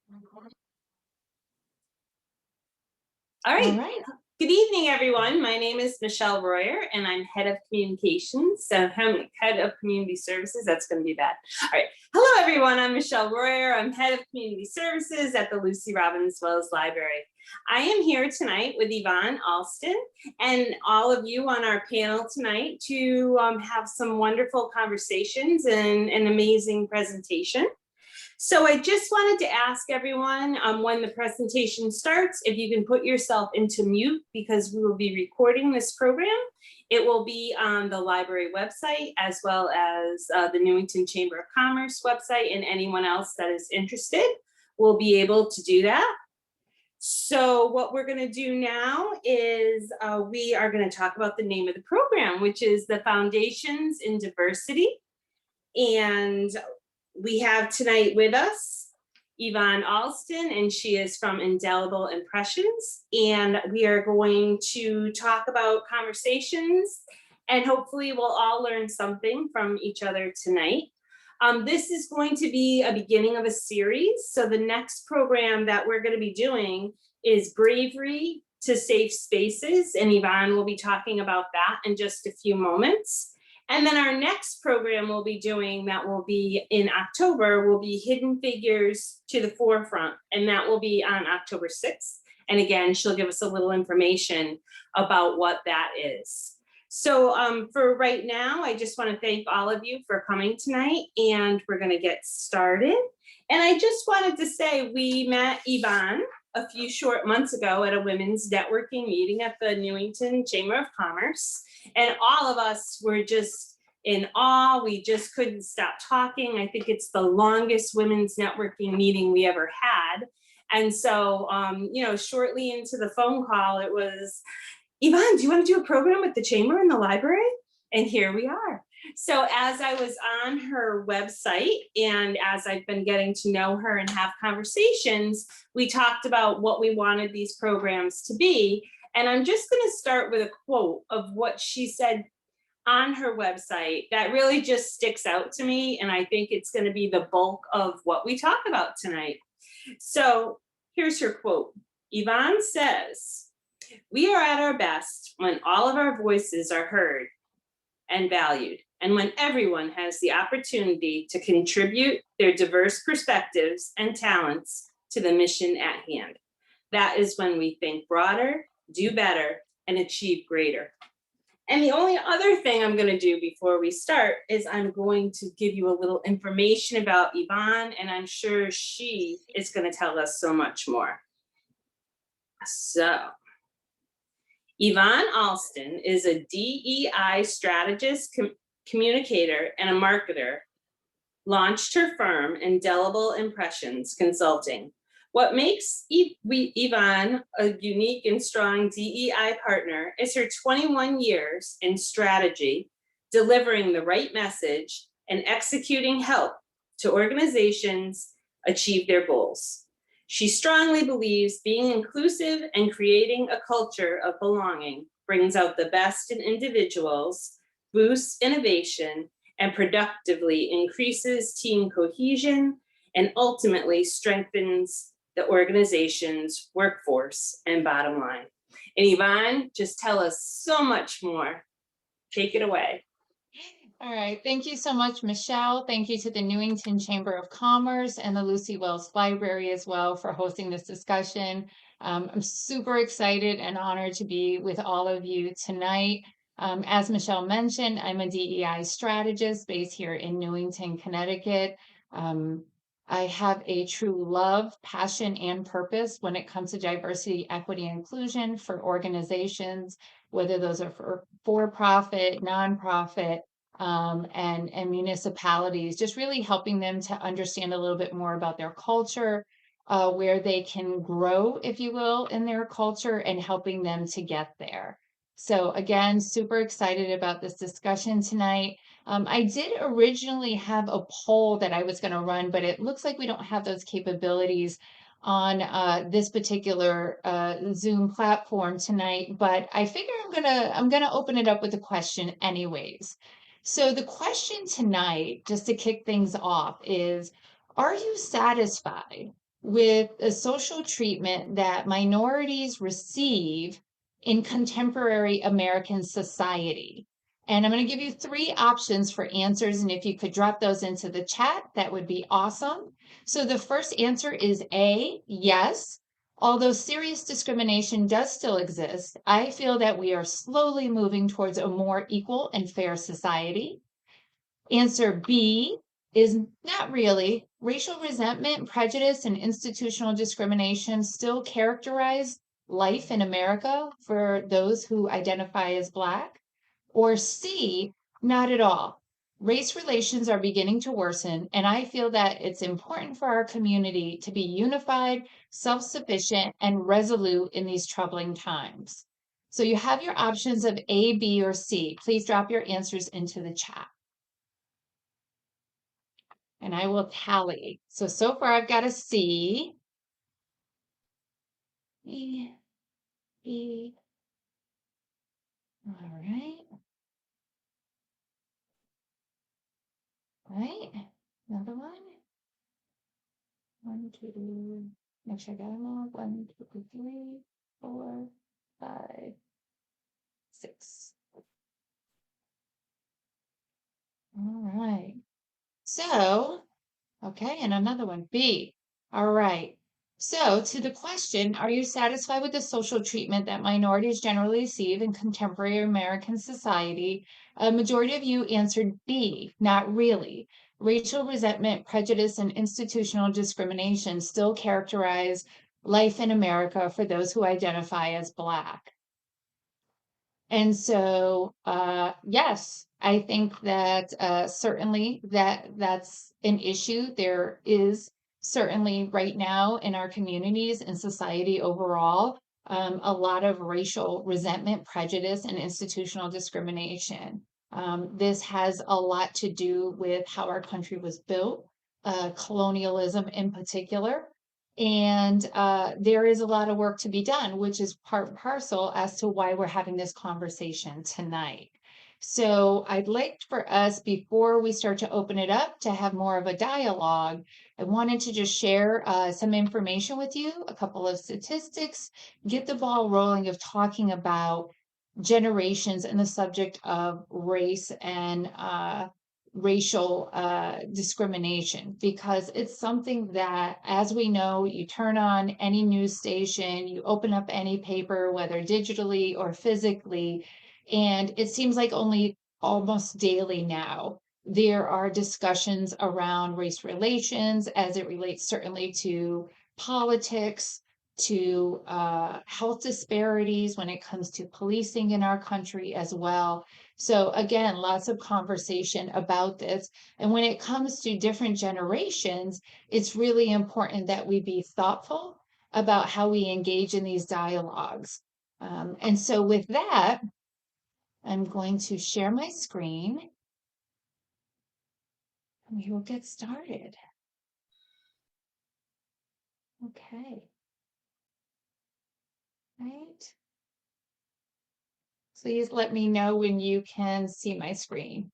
All All right. right. Good evening, everyone. My name is Michelle Royer, and I'm head of communications. So I'm head of community services. That's going to be bad. All right. Hello, everyone. I'm Michelle Royer. I'm head of community services at the Lucy Robbins Wells Library. I am here tonight with Yvonne Alston and all of you on our panel tonight to have some wonderful conversations and an amazing presentation. So I just wanted to ask everyone when the presentation starts, if you can put yourself into mute because we will be recording this program. It will be on the library website as well as the Newington Chamber of Commerce website, and anyone else that is interested will be able to do that. So what we're going to do now is we are going to talk about the name of the program, which is the Foundations in Diversity. And we have tonight with us Yvonne Alston, and she is from Indelible Impressions. And we are going to talk about conversations, and hopefully we'll all learn something from each other tonight. This is going to be a beginning of a series. So the next program that we're going to be doing is Bravery to Safe Spaces, and Yvonne will be talking about that in just a few moments. And then our next program we'll be doing, that will be in October, will be Hidden Figures to the Forefront, and that will be on October 6th. And again, she'll give us a little information about what that is. So for right now, I just want to thank all of you for coming tonight, and we're going to get started. And I just wanted to say we met Yvonne a few short months ago at a women's networking meeting at the Newington Chamber of Commerce. And all of us were just in awe. We just couldn't stop talking. I think it's the longest women's networking meeting we ever had. And so, shortly into the phone call, it was, Yvonne, do you want to do a program with the Chamber in the library? And here we are. So as I was on her website and as I've been getting to know her and have conversations, we talked about what we wanted these programs to be. And I'm just going to start with a quote of what she said on her website that really just sticks out to me. And I think it's going to be the bulk of what we talk about tonight. So here's her quote. Yvonne says, "We are at our best when all of our voices are heard and valued, and when everyone has the opportunity to contribute their diverse perspectives and talents to the mission at hand. That is when we think broader, do better, and achieve greater." And the only other thing I'm going to do before we start is I'm going to give you a little information about Yvonne, and I'm sure she is going to tell us so much more. So, Yvonne Alston is a DEI strategist, communicator, and a marketer. Launched her firm, Indelible Impressions Consulting. What makes Yvonne a unique and strong DEI partner is her 21 years in strategy, delivering the right message, and executing help to organizations achieve their goals. She strongly believes being inclusive and creating a culture of belonging brings out the best in individuals, boosts innovation, and productively increases team cohesion, and ultimately strengthens the organization's workforce and bottom line. And Yvonne, just tell us so much more. Take it away. All right. Thank you so much, Michelle. Thank you to the Newington Chamber of Commerce and the Lucy Wells Library as well for hosting this discussion. I'm super excited and honored to be with all of you tonight. As Michelle mentioned, I'm a DEI strategist based here in Newington, Connecticut. I have a true love, passion, and purpose when it comes to diversity, equity, and inclusion for organizations, whether those are for-profit, nonprofit, and municipalities, just really helping them to understand a little bit more about their culture, where they can grow, if you will, in their culture, and helping them to get there. So again, super excited about this discussion tonight. I did originally have a poll that I was going to run, but it looks like we don't have those capabilities on this particular Zoom platform tonight. But I figure I'm gonna open it up with a question anyways. So the question tonight, just to kick things off, is: are you satisfied with the social treatment that minorities receive in contemporary American society? And I'm going to give you three options for answers. And if you could drop those into the chat, that would be awesome. So the first answer is A, yes. Although serious discrimination does still exist, I feel that we are slowly moving towards a more equal and fair society. Answer B is not really. Racial resentment, prejudice, and institutional discrimination still characterize life in America for those who identify as Black. Or C, not at all. Race relations are beginning to worsen, and I feel that it's important for our community to be unified, self-sufficient, and resolute in these troubling times. So you have your options of A, B, or C. Please drop your answers into the chat and I will tally. So far I've got a C, E, B. All right. Right. Another one. 1, 2. Make sure I got them all. 1, 2, 3, 4, 5, 6. All right. So, okay, and another one, B. All right. So, to the question, are you satisfied with the social treatment that minorities generally receive in contemporary American society? A majority of you answered B, not really. Racial resentment, prejudice, and institutional discrimination still characterize life in America for those who identify as Black. And so, yes, I think that certainly that's an issue. There is certainly right now in our communities and society overall, a lot of racial resentment, prejudice, and institutional discrimination. This has a lot to do with how our country was built, colonialism in particular. And there is a lot of work to be done, which is part and parcel as to why we're having this conversation tonight. So I'd like for us, before we start to open it up, to have more of a dialogue. I wanted to just share some information with you, a couple of statistics, get the ball rolling of talking about generations and the subject of race and racial discrimination, because it's something that, as we know, you turn on any news station, you open up any paper, whether digitally or physically, and it seems like only almost daily now there are discussions around race relations as it relates certainly to politics, to health disparities when it comes to policing in our country as well. So again, lots of conversation about this. And when it comes to different generations, it's really important that we be thoughtful about how we engage in these dialogues. And so with that, I'm going to share my screen and we will get started. Okay. Right. Please let me know when you can see my screen.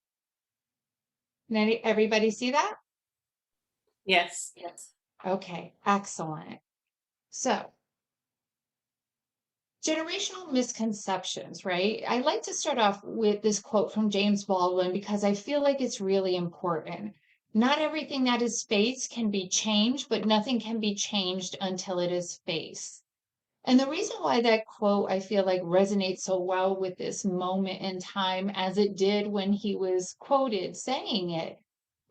Can everybody see that? Yes. Yes. Okay, excellent. So, generational misconceptions, right? I like to start off with this quote from James Baldwin because I feel like it's really important. Not everything that is faced can be changed, but nothing can be changed until it is faced. And the reason why that quote I feel like resonates so well with this moment in time as it did when he was quoted saying it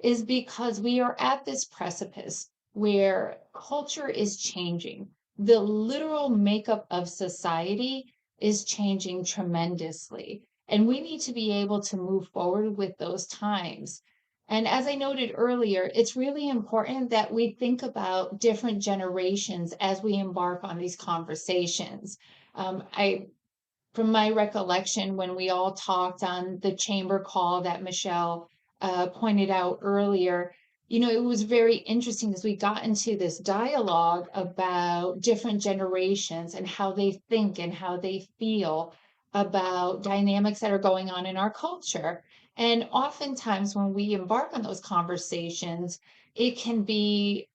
is because we are at this precipice where culture is changing. The literal makeup of society is changing tremendously. And we need to be able to move forward with those times. And as I noted earlier, it's really important that we think about different generations as we embark on these conversations. From my recollection, when we all talked on the chamber call that Michelle pointed out earlier, it was very interesting as we got into this dialogue about different generations and how they think and how they feel about dynamics that are going on in our culture. And oftentimes when we embark on those conversations, it can be,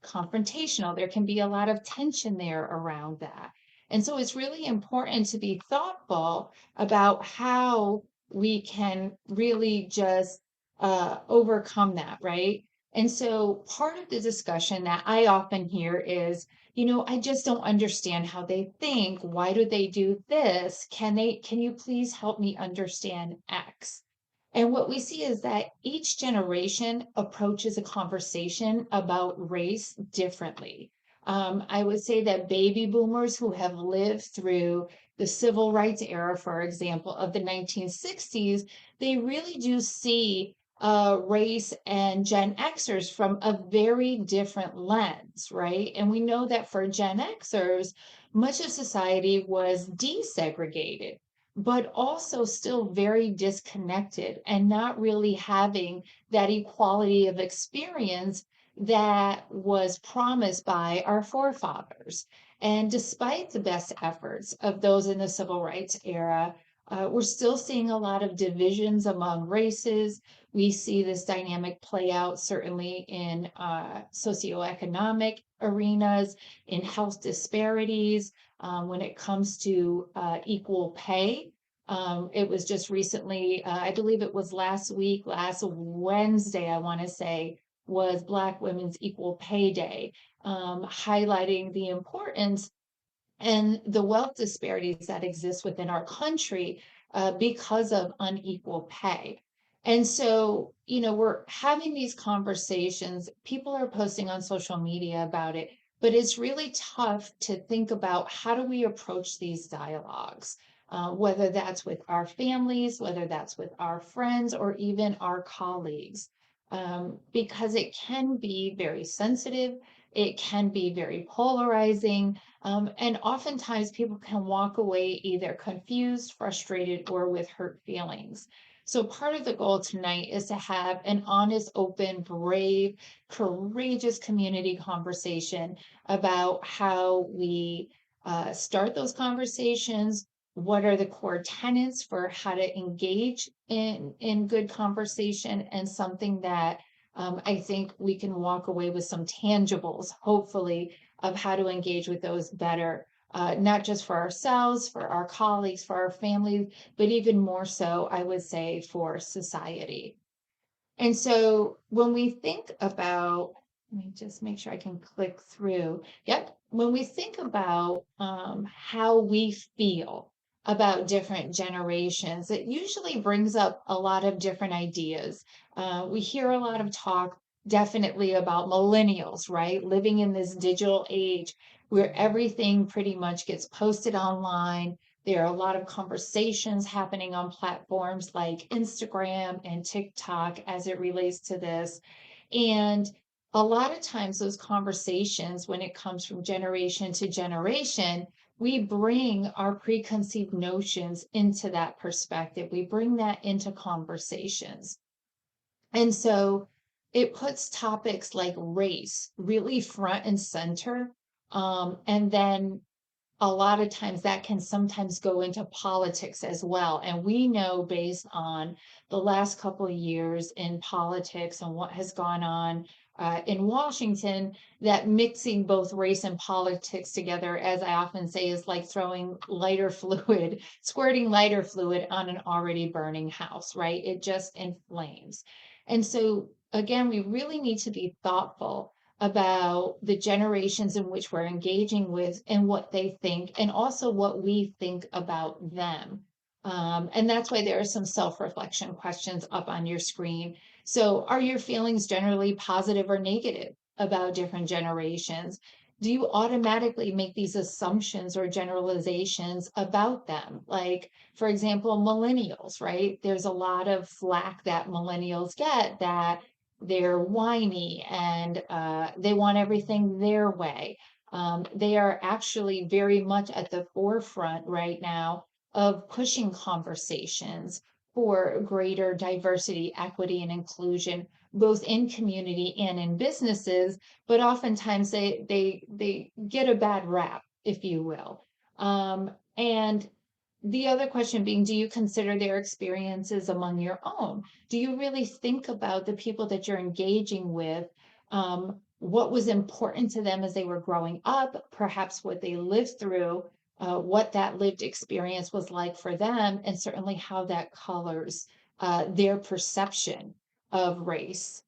confrontational. There can be a lot of tension there around that. And so it's really important to be thoughtful about how we can really just overcome that, right? And so part of the discussion that I often hear is, I just don't understand how they think. Why do they do this? Can you please help me understand X? And what we see is that each generation approaches a conversation about race differently. I would say that baby boomers who have lived through the civil rights era, for example, of the 1960s, they really do see race and Gen Xers from a very different lens, right? And we know that for Gen Xers, much of society was desegregated, but also still very disconnected and not really having that equality of experience that was promised by our forefathers. And despite the best efforts of those in the civil rights era, we're still seeing a lot of divisions among races. We see this dynamic play out certainly in socioeconomic arenas, in health disparities, when it comes to equal pay. It was just recently, I believe it was last week, last Wednesday, I want to say, was Black Women's Equal Pay Day, highlighting the importance and the wealth disparities that exist within our country because of unequal pay. And so, we're having these conversations. People are posting on social media about it, but it's really tough to think about how do we approach these dialogues, whether that's with our families, whether that's with our friends, or even our colleagues, because it can be very sensitive. It can be very polarizing, and oftentimes people can walk away either confused, frustrated, or with hurt feelings. So, part of the goal tonight is to have an honest, open, brave, courageous community conversation about how we start those conversations. What are the core tenets for how to engage in good conversation, and something that I think we can walk away with some tangibles, hopefully, of how to engage with those better, not just for ourselves, for our colleagues, for our families, but even more so, I would say, for society. And so when we think about, let me just make sure I can click through. Yep. When we think about how we feel about different generations, it usually brings up a lot of different ideas. We hear a lot of talk definitely about millennials, right? Living in this digital age where everything pretty much gets posted online. There are a lot of conversations happening on platforms like Instagram and TikTok as it relates to this. And a lot of times, those conversations, when it comes from generation to generation, we bring our preconceived notions into that perspective. We bring that into conversations. And so it puts topics like race really front and center. And then a lot of times that can sometimes go into politics as well. And we know, based on the last couple of years in politics and what has gone on in Washington, that mixing both race and politics together, as I often say, is like throwing lighter fluid, squirting lighter fluid on an already burning house, right? It just inflames. And so, again, we really need to be thoughtful about the generations in which we're engaging with and what they think, and also what we think about them. And that's why there are some self-reflection questions up on your screen. So, are your feelings generally positive or negative about different generations? Do you automatically make these assumptions or generalizations about them? Like, for example, millennials, right? There's a lot of flack that millennials get, that they're whiny and they want everything their way. They are actually very much at the forefront right now of pushing conversations for greater diversity, equity, and inclusion, both in community and in businesses. But oftentimes they get a bad rap, if you will. And the other question being, do you consider their experiences among your own? Do you really think about the people that you're engaging with? what was important to them as they were growing up, perhaps what they lived through, what that lived experience was like for them, and certainly how that colors their perception of race.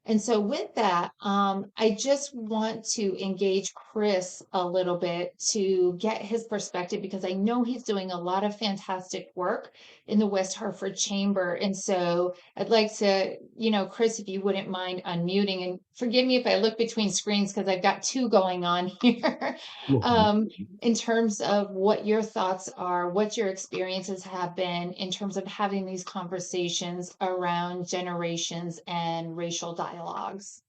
And so with that, I just want to engage Chris a little bit to get his perspective because I know he's doing a lot of fantastic work in the West Hartford Chamber. And so I'd like to, Chris, if you wouldn't mind unmuting, and forgive me if I look between screens because I've got two going on here. um, in terms of what your thoughts are, what your experiences have been in terms of having these conversations around generations and racial dialogues.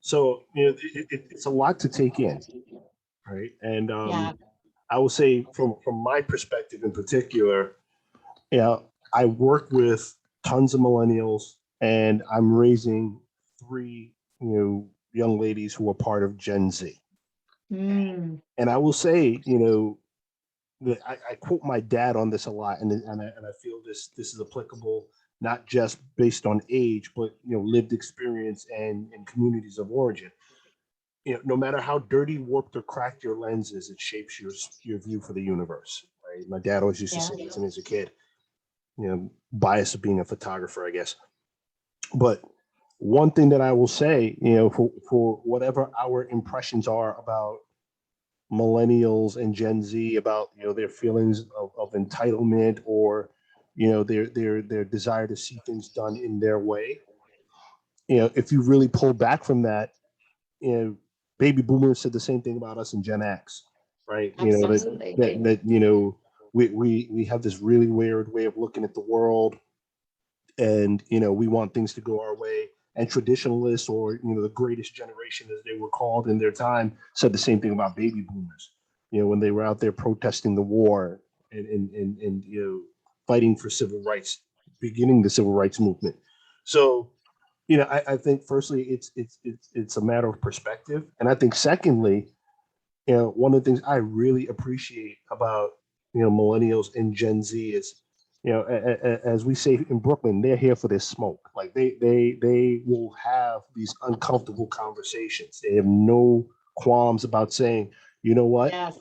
So, it's a lot to take in, right? And Yeah. I will say, from my perspective in particular, I work with tons of millennials, and I'm raising three, young ladies who are part of Gen Z. Mm, And I will say, that I quote my dad on this a lot, and I feel this is applicable not just based on age, but lived experience and communities of origin. No matter how dirty, warped, or cracked your lens is, it shapes your view for the universe. Right? My dad always used to yeah. say this to me as a kid. Bias of being a photographer, I guess. But one thing that I will say, for whatever our impressions are about millennials and Gen Z, about their feelings of entitlement, or their desire to see things done in their way. If you really pull back from that, baby boomers said the same thing about us in Gen X, right? Absolutely. We have this really weird way of looking at the world, and we want things to go our way. And traditionalists, or the greatest generation, as they were called in their time, said the same thing about baby boomers. When they were out there protesting the war, and fighting for civil rights, beginning the civil rights movement. So I think firstly it's a matter of perspective, and I think secondly, one of the things I really appreciate about millennials and Gen Z is, as we say in Brooklyn, they're here for their smoke. Like they will have these uncomfortable conversations. They have no qualms about saying, you know what, Yes.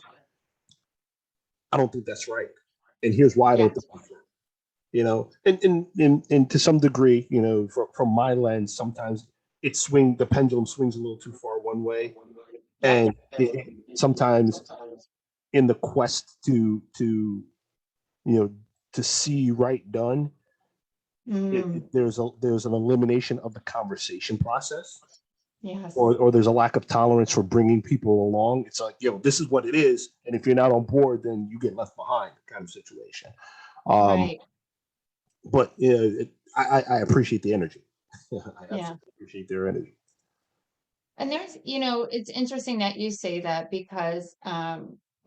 I don't think that's right, and here's why I Yeah. don't think that's right. And to some degree, from my lens, sometimes the pendulum swings a little too far one way, Yep. and sometimes in the quest to to see right done, Mm, there's an elimination of the conversation process, yes. or there's a lack of tolerance for bringing people along. It's like, this is what it is, and if you're not on board, then you get left behind, kind of situation. Um, Right. but I appreciate the energy. I Yeah. absolutely appreciate their energy. And there's, it's interesting that you say that because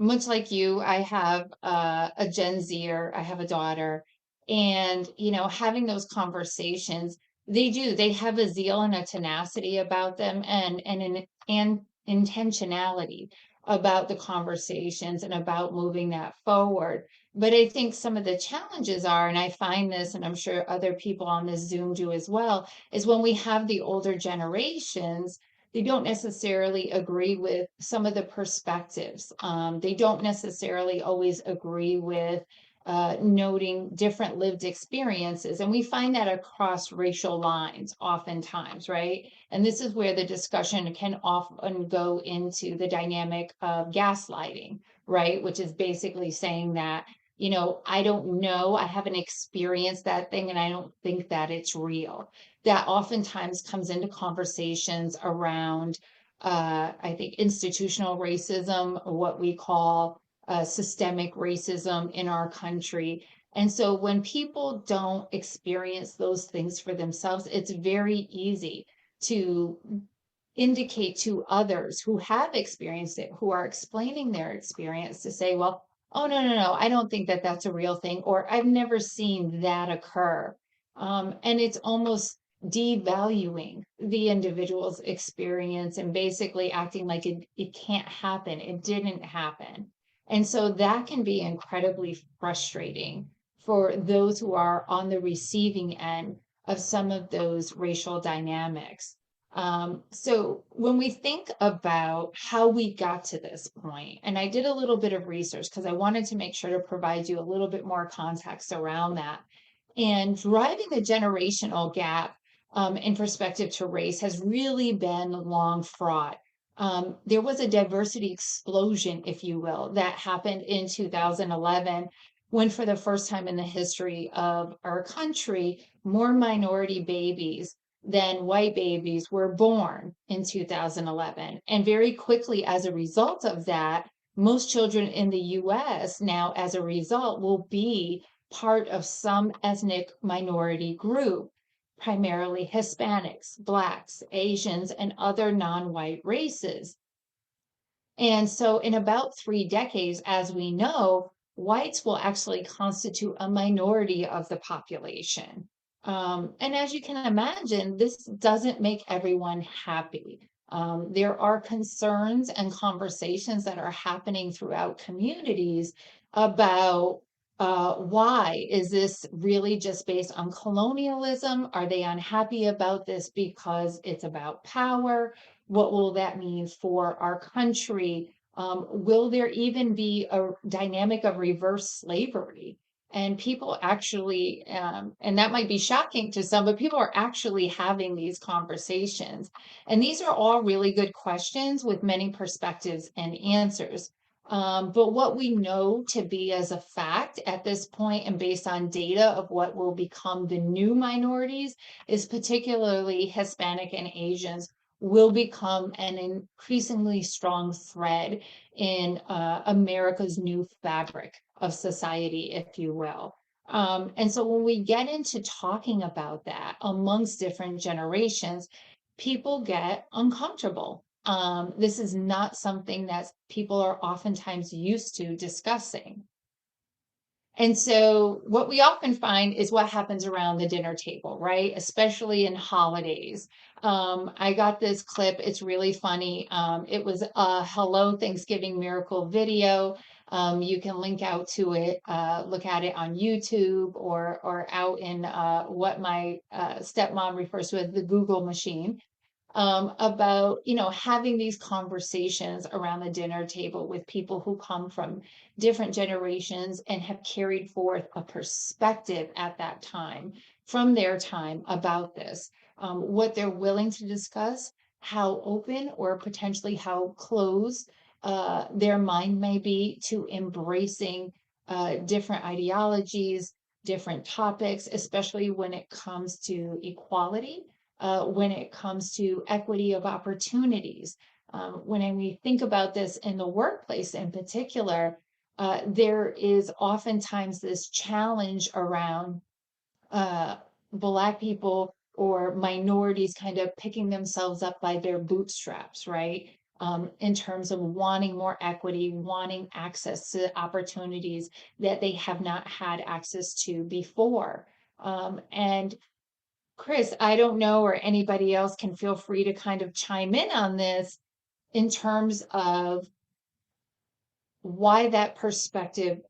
much like you, I have a Gen Zer, I have a daughter, and, having those conversations, they have a zeal and a tenacity about them and intentionality about the conversations and about moving that forward. But I think some of the challenges are, and I find this, and I'm sure other people on this Zoom do as well, is when we have the older generations, they don't necessarily agree with some of the perspectives. They don't necessarily always agree with noting different lived experiences. And we find that across racial lines oftentimes, right? And this is where the discussion can often go into the dynamic of gaslighting, right? Which is basically saying that, I don't know, I haven't experienced that thing, and I don't think that it's real. That oftentimes comes into conversations around, I think, institutional racism, what we call systemic racism in our country. And so when people don't experience those things for themselves, it's very easy to indicate to others who have experienced it, who are explaining their experience, to say, well, oh, no, no, no, I don't think that that's a real thing, or I've never seen that occur. And it's almost devaluing the individual's experience and basically acting like it can't happen. It didn't happen. And so that can be incredibly frustrating for those who are on the receiving end of some of those racial dynamics. So when we think about how we got to this point, and I did a little bit of research because I wanted to make sure to provide you a little bit more context around that. And driving the generational gap in perspective to race has really been long fraught. There was a diversity explosion, if you will, that happened in 2011 when, for the first time in the history of our country, more minority babies than white babies were born in 2011. And very quickly, as a result of that, most children in the US now, as a result, will be part of some ethnic minority group, primarily Hispanics, Blacks, Asians, and other non-white races. And so in about 3 decades, as we know, whites will actually constitute a minority of the population. And as you can imagine, this doesn't make everyone happy. There are concerns and conversations that are happening throughout communities about why is this really just based on colonialism? Are they unhappy about this because it's about power? What will that mean for our country? Will there even be a dynamic of reverse slavery? And people actually, and that might be shocking to some, but people are actually having these conversations. And these are all really good questions with many perspectives and answers. But what we know to be as a fact at this point, and based on data of what will become the new minorities, is particularly Hispanic and Asians will become an increasingly strong thread in America's new fabric of society, if you will. And so when we get into talking about that amongst different generations, people get uncomfortable. This is not something that people are oftentimes used to discussing. And so what we often find is what happens around the dinner table, right? Especially in holidays. I got this clip. It's really funny. It was a Hello Thanksgiving Miracle video. You can link out to it, look at it on YouTube or out in what my stepmom refers to as the Google machine, about having these conversations around the dinner table with people who come from different generations and have carried forth a perspective at that time from their time about this, what they're willing to discuss, how open or potentially how closed their mind may be to embracing different ideologies, different topics, especially when it comes to equality, when it comes to equity of opportunities. When we think about this in the workplace in particular, there is oftentimes this challenge around uh, Black people or minorities kind of picking themselves up by their bootstraps, right? In terms of wanting more equity, wanting access to opportunities that they have not had access to before. And Chris, I don't know, or anybody else can feel free to kind of chime in on this in terms of why that perspective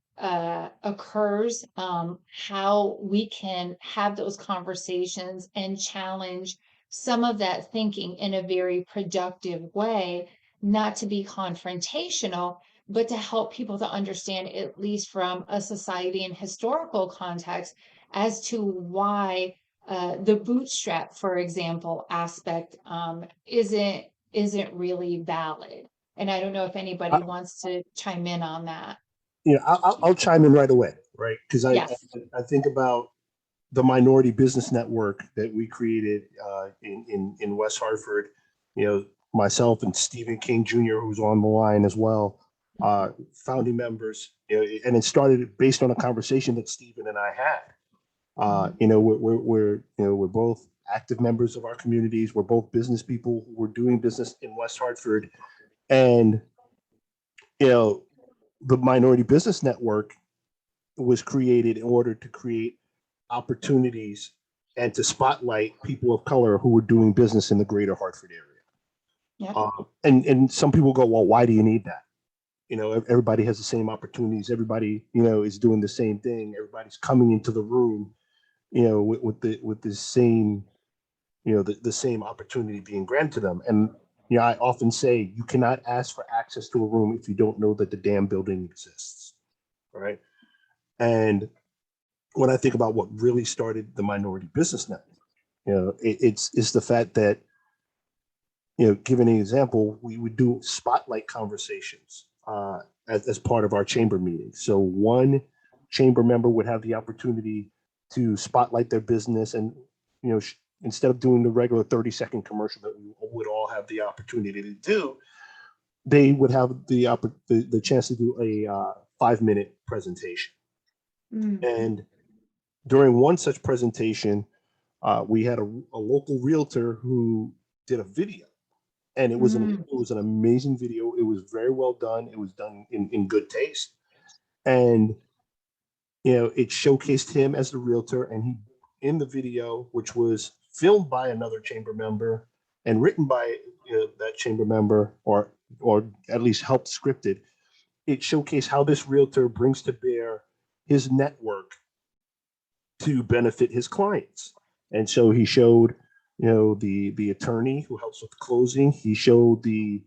occurs, how we can have those conversations and challenge some of that thinking in a very productive way, not to be confrontational, but to help people to understand, at least from a society and historical context, as to why the bootstrap, for example, aspect isn't really valid. And I don't know if anybody wants to chime in on that. I'll chime in right away, right? Because Yes. I think about the minority business network that we created in West Hartford. Myself and Stephen King Jr., who's on the line as well, founding members. And it started based on a conversation that Stephen and I had. We're both active members of our communities. We're both business people who were doing business in West Hartford, and the minority business network was created in order to create opportunities and to spotlight people of color who were doing business in the greater Hartford area. Yeah. And some people go, well, why do you need that? Everybody has the same opportunities. Everybody, is doing the same thing. Everybody's coming into the room, with the same, the same opportunity being granted to them. And I often say you cannot ask for access to a room if you don't know that the damn building exists. All right. And when I think about what really started the Minority Business Network, it's the fact that, giving an example, we would do spotlight conversations as part of our chamber meeting. So one chamber member would have the opportunity to spotlight their business, and instead of doing the regular 30-second commercial that we would all have the opportunity to do, they would have the chance to do a 5-minute presentation. And during one such presentation, we had a local realtor who did a video, and it was an amazing video. It was very well done. It was done in good taste, and it showcased him as the realtor, and he, in the video, which was filmed by another chamber member and written by that chamber member, or at least helped scripted, it showcased how this realtor brings to bear his network to benefit his clients. And so he showed, the attorney who helps with closing. He showed the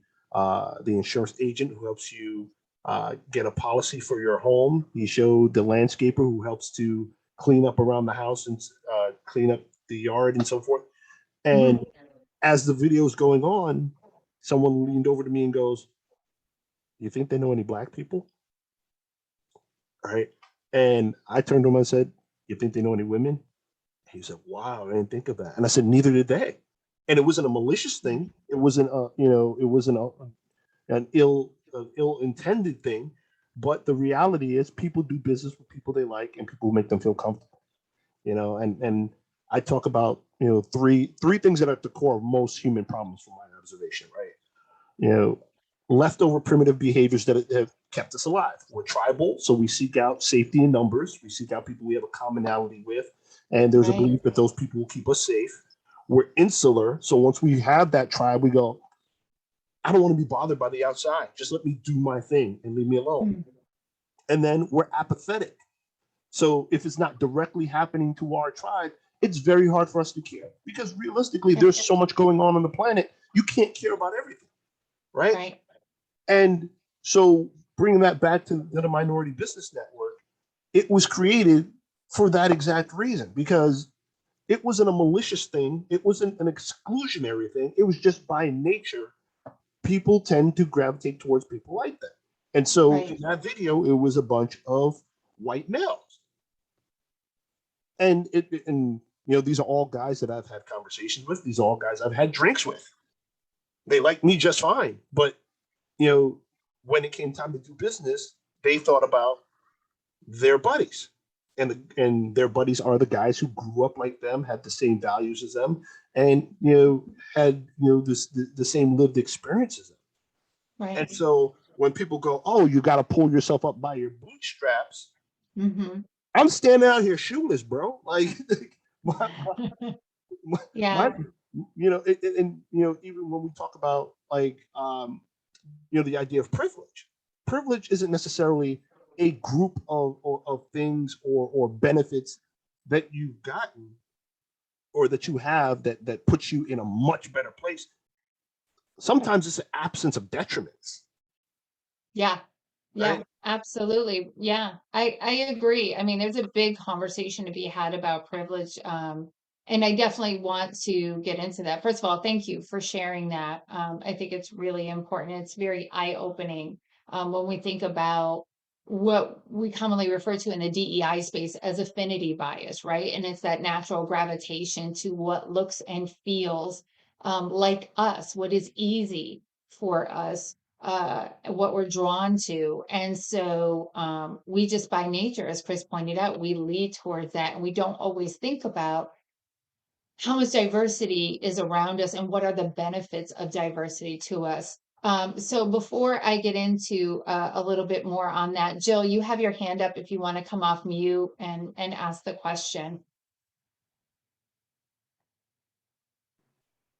insurance agent who helps you get a policy for your home. He showed the landscaper who helps to clean up around the house and clean up the yard and so forth. And as the video is going on, someone leaned over to me and goes, "You think they know any Black people?" All right. And I turned to him and said, "You think they know any women?" He said, "Wow, I didn't think of that." And I said, "Neither did they." And it wasn't a malicious thing. It wasn't an ill-intended thing. But the reality is, people do business with people they like, and people make them feel comfortable. And I talk about three things that are at the core of most human problems, from my observation. Right. Leftover primitive behaviors that have kept us alive. We're tribal, so we seek out safety in numbers. We seek out people we have a commonality with, and there's a belief that those people will keep us safe. We're insular, so once we have that tribe, we go, "I don't want to be bothered by the outside. Just let me do my thing and leave me alone." And then we're apathetic. So if it's not directly happening to our tribe, it's very hard for us to care, because realistically, there's so much going on the planet. You can't care about everything, right? And so bringing that back to the Minority Business Network, it was created for that exact reason, because it wasn't a malicious thing. It wasn't an exclusionary thing. It was just by nature, people tend to gravitate towards people like that. And so in that video, it was a bunch of white males. And these are all guys that I've had conversations with. These are all guys I've had drinks with. They like me just fine. But when it came time to do business, they thought about their buddies, and their buddies are the guys who grew up like them, had the same values as them, and had the same lived experience as them. Right. And so when people go, "Oh, you got to pull yourself up by your bootstraps," I'm standing out here shoeless, bro. Like, even when we talk about the idea of privilege. Privilege isn't necessarily a group of things or benefits that you've gotten or that you have that puts you in a much better place. Sometimes it's an absence of detriments. Yeah. Yeah, absolutely. Yeah, I agree. I mean, there's a big conversation to be had about privilege. And I definitely want to get into that. First of all, thank you for sharing that. I think it's really important. It's very eye-opening when we think about what we commonly refer to in the DEI space as affinity bias, right? And it's that natural gravitation to what looks and feels like us, what is easy for us, what we're drawn to. And so we just by nature, as Chris pointed out, we lead towards that. And we don't always think about how much diversity is around us and what are the benefits of diversity to us. So before I get into a little bit more on that, Jill, you have your hand up if you want to come off mute and ask the question.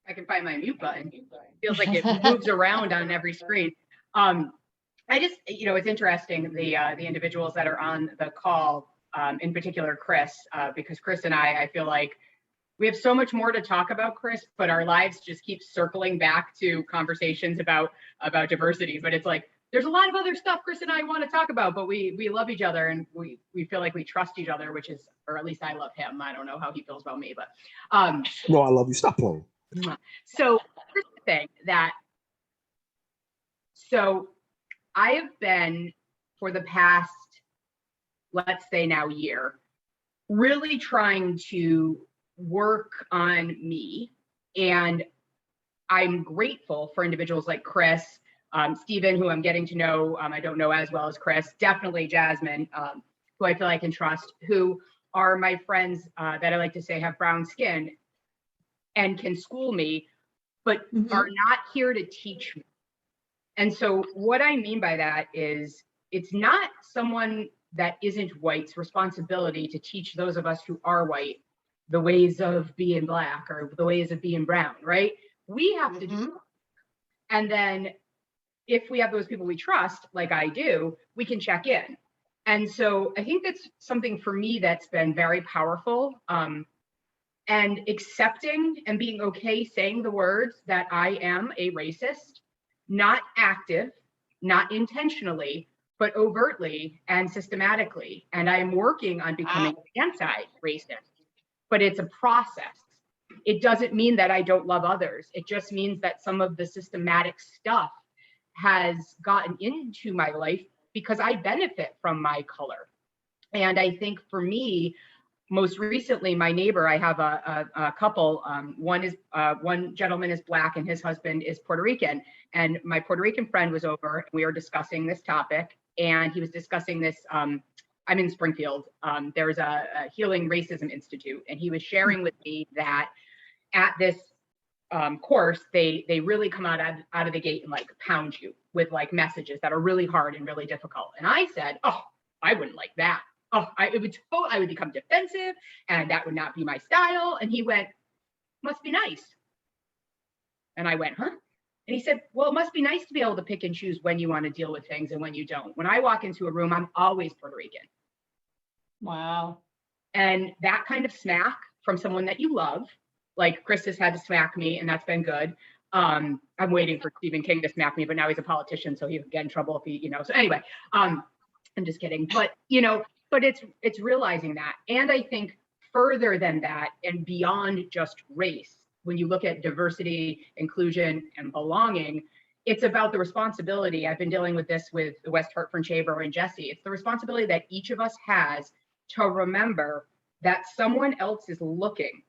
I can find my mute button. Feels like it moves around on every screen. I just, it's interesting, the individuals that are on the call, in particular, Chris, because Chris and I feel like we have so much more to talk about, Chris, but our lives just keep circling back to conversations about diversity. But it's like, there's a lot of other stuff Chris and I want to talk about, but we love each other and we feel like we trust each other, which is, or at least I love him. I don't know how he feels about me, but No, I love you. Stop playing. So here's the thing so I have been for the past, let's say now year, really trying to work on me. And I'm grateful for individuals like Chris, Stephen, who I'm getting to know, I don't know as well as Chris, definitely Jasmine, who I feel I can trust, who are my friends that I like to say have brown skin and can school me, but are not here to teach me. And so what I mean by that is it's not someone that isn't white's responsibility to teach those of us who are white the ways of being black or the ways of being brown, right? We have to do it. And then if we have those people we trust, like I do, we can check in. And so I think that's something for me that's been very powerful. And accepting and being okay saying the words that I am a racist, not active, not intentionally, but overtly and systematically. And I'm working on becoming anti-racist, but it's a process. It doesn't mean that I don't love others. It just means that some of the systematic stuff has gotten into my life because I benefit from my color. And I think for me, most recently, my neighbor, I have a couple. One gentleman is black and his husband is Puerto Rican. And my Puerto Rican friend was over and we were discussing this topic. And he was discussing this. I'm in Springfield. There's a Healing Racism Institute. And he was sharing with me that at this course, they really come out of the gate and like pound you with like messages that are really hard and really difficult. And I said, oh, I wouldn't like that. Oh, I would become defensive and that would not be my style. And he went, must be nice. And I went, huh? And he said, well, it must be nice to be able to pick and choose when you want to deal with things and when you don't. When I walk into a room, I'm always Puerto Rican. Wow. And that kind of smack from someone that you love, like Chris has had to smack me and that's been good. I'm waiting for Stephen King to smack me, but now he's a politician, so he would get in trouble if he, so anyway, I'm just kidding. But, but it's realizing that. And I think further than that and beyond just race, when you look at diversity, inclusion, and belonging, it's about the responsibility. I've been dealing with this with the West Hartford Chamber and Jesse. It's the responsibility that each of us has to remember that someone else is looking,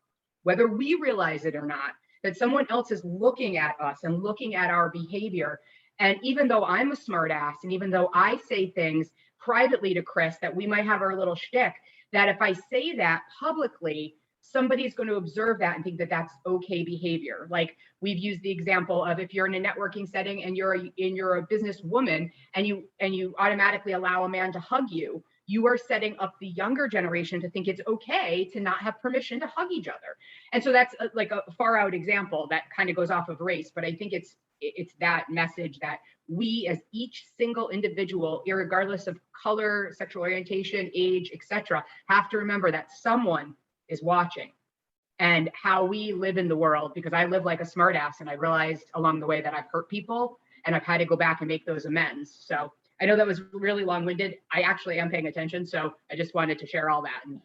whether we realize it or not, that someone else is looking at us and looking at our behavior. And even though I'm a smartass, and even though I say things privately to Chris that we might have our little shtick, that if I say that publicly, somebody's going to observe that and think that that's okay behavior. Like we've used the example of if you're in a networking setting and you're a businesswoman and you automatically allow a man to hug you, you are setting up the younger generation to think it's okay to not have permission to hug each other. And so that's like a far out example that kind of goes off of race, but I think it's that message that we as each single individual, irregardless of color, sexual orientation, age, etc., have to remember that someone is watching and how we live in the world, because I live like a smartass and I realized along the way that I've hurt people and I've had to go back and make those amends. So I know that was really long-winded. I actually am paying attention. So I just wanted to share all that and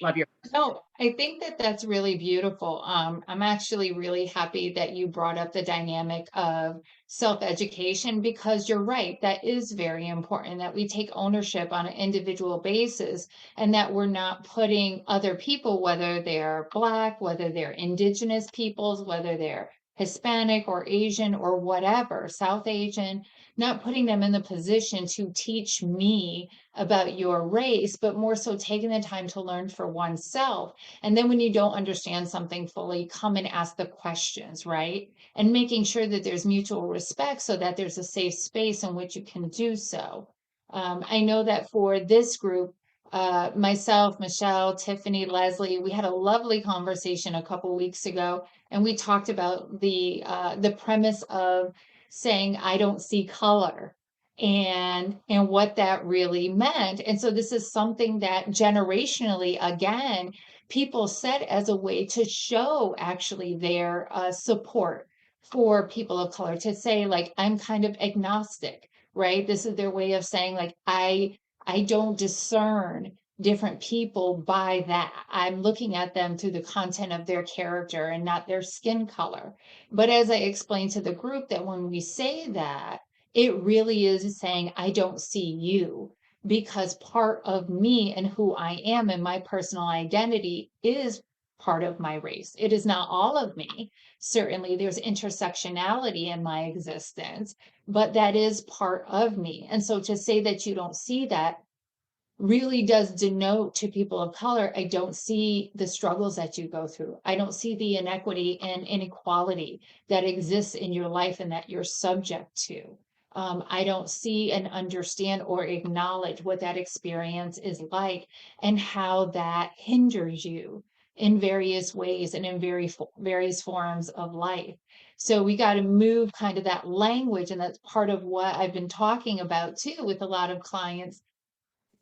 love you. No, I think that that's really beautiful. I'm actually really happy that you brought up the dynamic of self-education because you're right. That is very important that we take ownership on an individual basis and that we're not putting other people, whether they're Black, whether they're Indigenous peoples, whether they're Hispanic or Asian or whatever, South Asian, not putting them in the position to teach me about your race, but more so taking the time to learn for oneself. And then when you don't understand something fully, come and ask the questions, right? And making sure that there's mutual respect so that there's a safe space in which you can do so. I know that for this group, myself, Michelle, Tiffany, Leslie, we had a lovely conversation a couple weeks ago, and we talked about the premise of saying, I don't see color. and what that really meant. And so this is something that generationally, again, people said as a way to show actually their support for people of color, to say like, I'm kind of agnostic, right? This is their way of saying like, I don't discern different people by that. I'm looking at them through the content of their character and not their skin color. But as I explained to the group, that when we say that, it really is saying, I don't see you, because part of me and who I am and my personal identity is part of my race. It is not all of me. Certainly, there's intersectionality in my existence, but that is part of me. And so to say that you don't see that really does denote to people of color, I don't see the struggles that you go through. I don't see the inequity and inequality that exists in your life and that you're subject to. I don't see and understand or acknowledge what that experience is like and how that hinders you in various ways and in various forms of life. So we got to move kind of that language, and that's part of what I've been talking about too with a lot of clients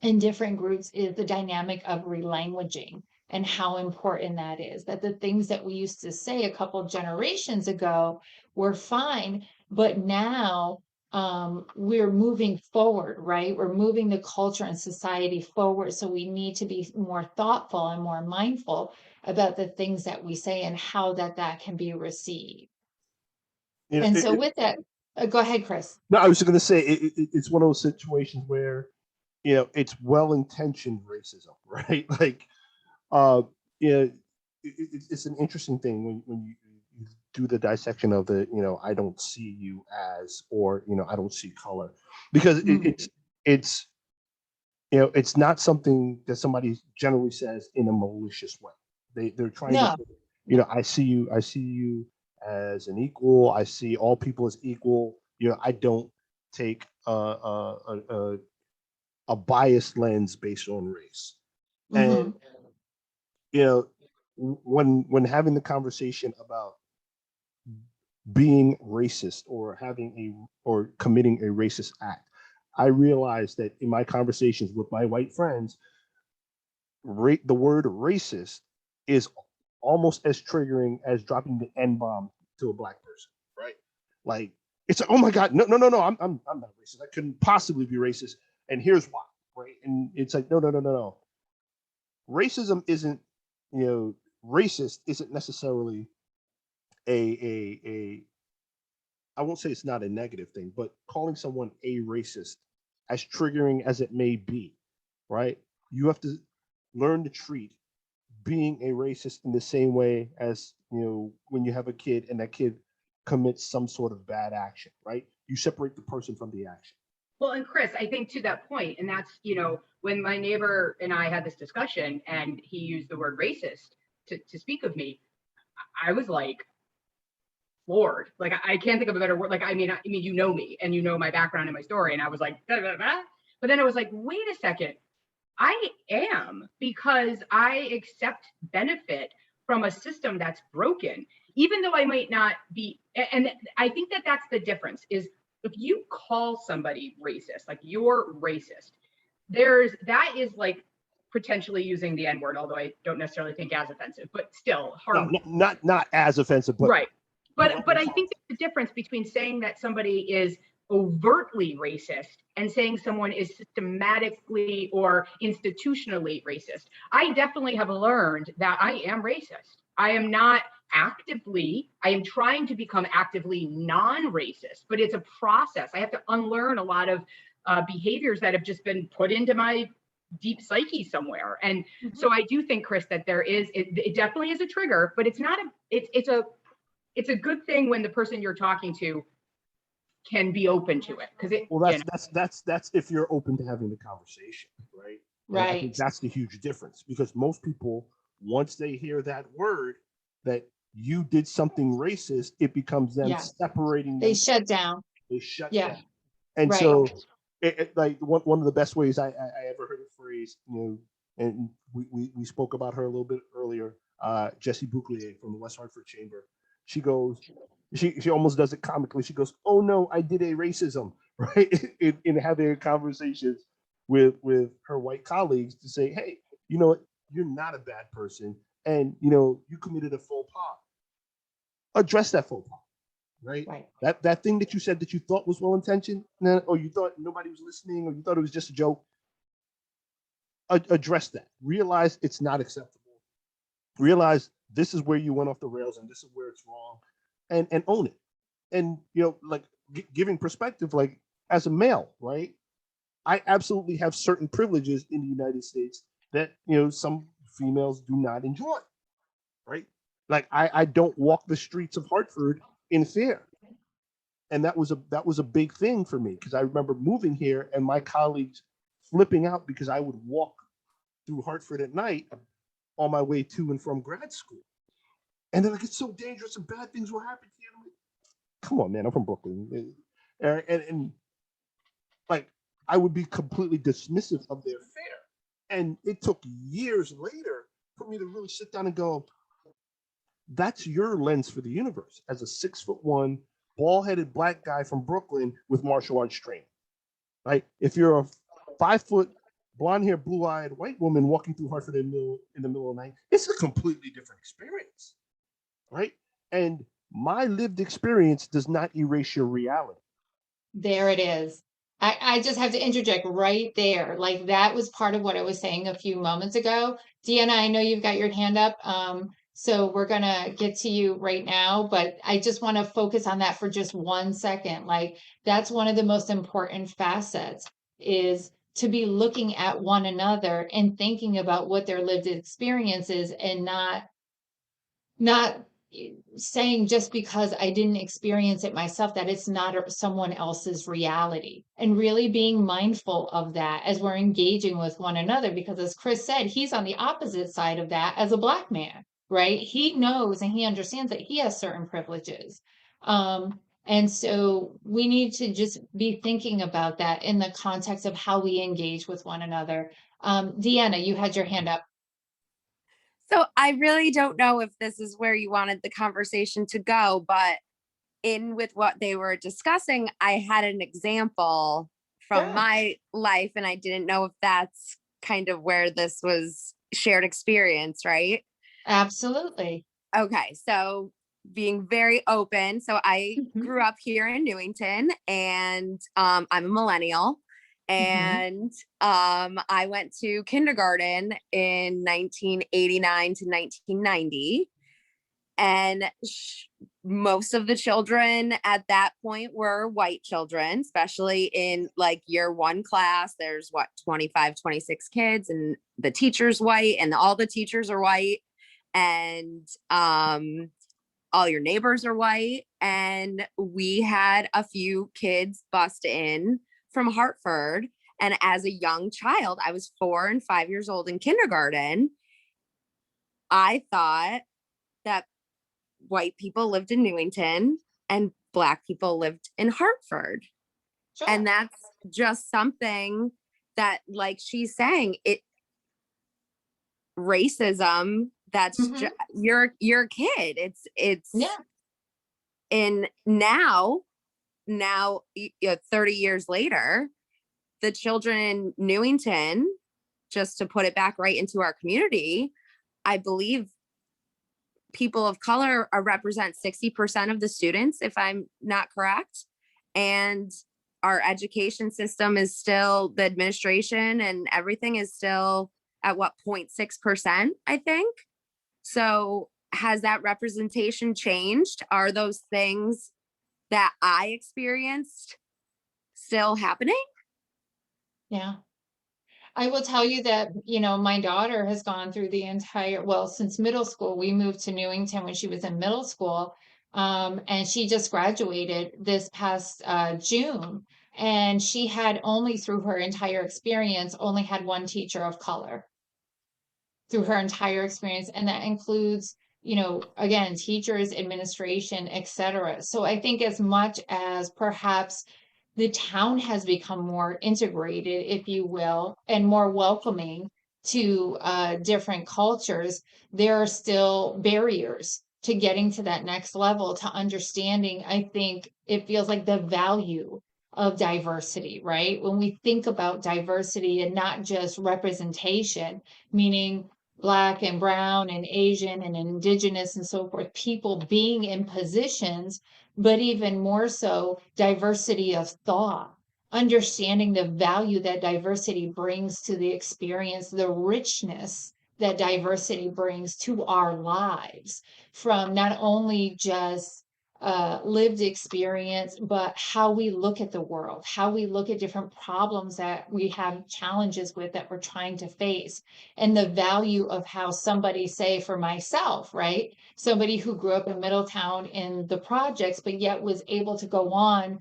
in different groups, is the dynamic of relanguaging and how important that is. That the things that we used to say a couple generations ago were fine, but now we're moving forward, right? We're moving the culture and society forward. So we need to be more thoughtful and more mindful about the things that we say and how that can be received. You know, And so with that, go ahead, Chris. no, I was just going to say it's one of those situations where, you know, it's well-intentioned racism, right? Like, you know, it's an interesting thing when you do the dissection of the, you know, I don't see you as, or, you know, I don't see color, because it's, you know, it's not something that somebody generally says in a malicious way. They're trying to, No. you know, I see you as an equal. I see all people as equal. You know, I don't take a biased lens based on race. And you know, when having the conversation about being racist or having or committing a racist act, I realized that in my conversations with my white friends, the word racist is almost as triggering as dropping the N-bomb to a black person, right? Like, it's like, oh my God, no, I'm not racist. I couldn't possibly be racist, and here's why, right? And it's like, no. Racism isn't, you know, racist isn't necessarily a I won't say it's not a negative thing, but calling someone a racist, as triggering as it may be, right? You have to learn to treat being a racist in the same way as, you know, when you have a kid and that kid commits some sort of bad action, right? You separate the person from the action. Well, and Chris, I think to that point, and that's, you know, when my neighbor and I had this discussion and he used the word racist to speak of me, I was like floored. Like, I can't think of a better word. Like, I mean, you know me and you know my background and my story. And I was like, da, da, da. But then I was like, wait a second. I am, because I accept benefit from a system that's broken, even though I might not be. And I think that that's the difference, is if you call somebody racist, like you're racist, that is like potentially using the N-word, although I don't necessarily think as offensive, but still harmful. Not as offensive, but right. But I think there's a difference between saying that somebody is overtly racist and saying someone is systematically or institutionally racist. I definitely have learned that I am racist. I am not actively, I am trying to become actively non-racist, but it's a process. I have to unlearn a lot of behaviors that have just been put into my deep psyche somewhere. And so I do think, Chris, that there is, it definitely is a trigger, but it's not it's a good thing when the person you're talking to can be open to it, because that's if you're open to having the conversation, right? Right. I think that's the huge difference, because most people, once they hear that word, that you did something racist, it becomes them separating. They shut down. They shut down. And right. so, like one of the best ways I ever heard a phrase, you know, and we spoke about her a little bit earlier, Jessie Bouclier from the West Hartford Chamber. She goes, she almost does it comically. She goes, "Oh no, I did a racism," right? In having conversations with her white colleagues to say, hey, you know what, you're not a bad person, and you know you committed a faux pas. Address that faux pas, right? Right. That thing that you said that you thought was well intentioned, or you thought nobody was listening, or you thought it was just a joke. Address that. Realize it's not acceptable. Realize this is where you went off the rails, and this is where it's wrong, and own it. And you know, like giving perspective, like as a male, right? I absolutely have certain privileges in the United States that you know some females do not enjoy, right? Like I don't walk the streets of Hartford in fear, and that was a big thing for me because I remember moving here and my colleagues flipping out because I would walk through Hartford at night on my way to and from grad school, and they're like, "It's so dangerous and bad things will happen to you." I'm like, come on, man, I'm from Brooklyn, and like I would be completely dismissive of their fear, and it took years later for me to really sit down and go, that's your lens for the universe as a 6'1" ball-headed black guy from Brooklyn with martial arts training, right? If you're a 5 foot blonde-haired, blue-eyed white woman walking through Hartford in the middle of the night, it's a completely different experience, right? And my lived experience does not erase your reality. There it is. I just have to interject right there. Like that was part of what I was saying a few moments ago. Deanna, I know you've got your hand up. So we're gonna get to you right now, but I just want to focus on that for just 1 second. Like that's one of the most important facets is to be looking at one another and thinking about what their lived experience is and not saying just because I didn't experience it myself that it's not someone else's reality, and really being mindful of that as we're engaging with one another, because as Chris said, he's on the opposite side of that as a black man, right? He knows and he understands that he has certain privileges. And so we need to just be thinking about that in the context of how we engage with one another. Deanna, you had your hand up. So I really don't know if this is where you wanted the conversation to go, but in with what they were discussing, I had an example from Sure. my life, and I didn't know if that's kind of where this was shared experience, right? Absolutely. Okay, so being very open. So I Mhm. grew up here in Newington, and I'm a millennial. And I went to kindergarten in 1989 to 1990. And most of the children at that point were white children, especially in like year one class. There's what, 25, 26 kids, and the teacher's white, and all the teachers are white. And all your neighbors are white. And we had a few kids bust in from Hartford. And as a young child, I was 4 and 5 years old in kindergarten. I thought that white people lived in Newington and Black people lived in Hartford. Sure. And that's just something that, like she's saying, it racism, that's you're a kid. It's Yeah. and now 30 years later, the children in Newington, just to put it back right into our community, I believe people of color represent 60% of the students, if I'm not correct. And our education system is still, the administration and everything is still at what, 0.6%, I think. So has that representation changed? Are those things that I experienced still happening? Yeah. I will tell you that, you know, my daughter has gone through the entire, well, since middle school. We moved to Newington when she was in middle school. And she just graduated this past June. And she had only, through her entire experience, only had one teacher of color through her entire experience. And that includes, you know, again, teachers, administration, etc. So I think as much as perhaps the town has become more integrated, if you will, and more welcoming to different cultures, there are still barriers to getting to that next level, to understanding. I think it feels like the value of diversity, right? When we think about diversity and not just representation, meaning Black and brown and Asian and indigenous and so forth, people being in positions, but even more so, diversity of thought, understanding the value that diversity brings to the experience, the richness that diversity brings to our lives, from not only just lived experience, but how we look at the world, how we look at different problems that we have challenges with that we're trying to face, and the value of how somebody, say for myself, right? Somebody who grew up in Middletown in the projects, but yet was able to go on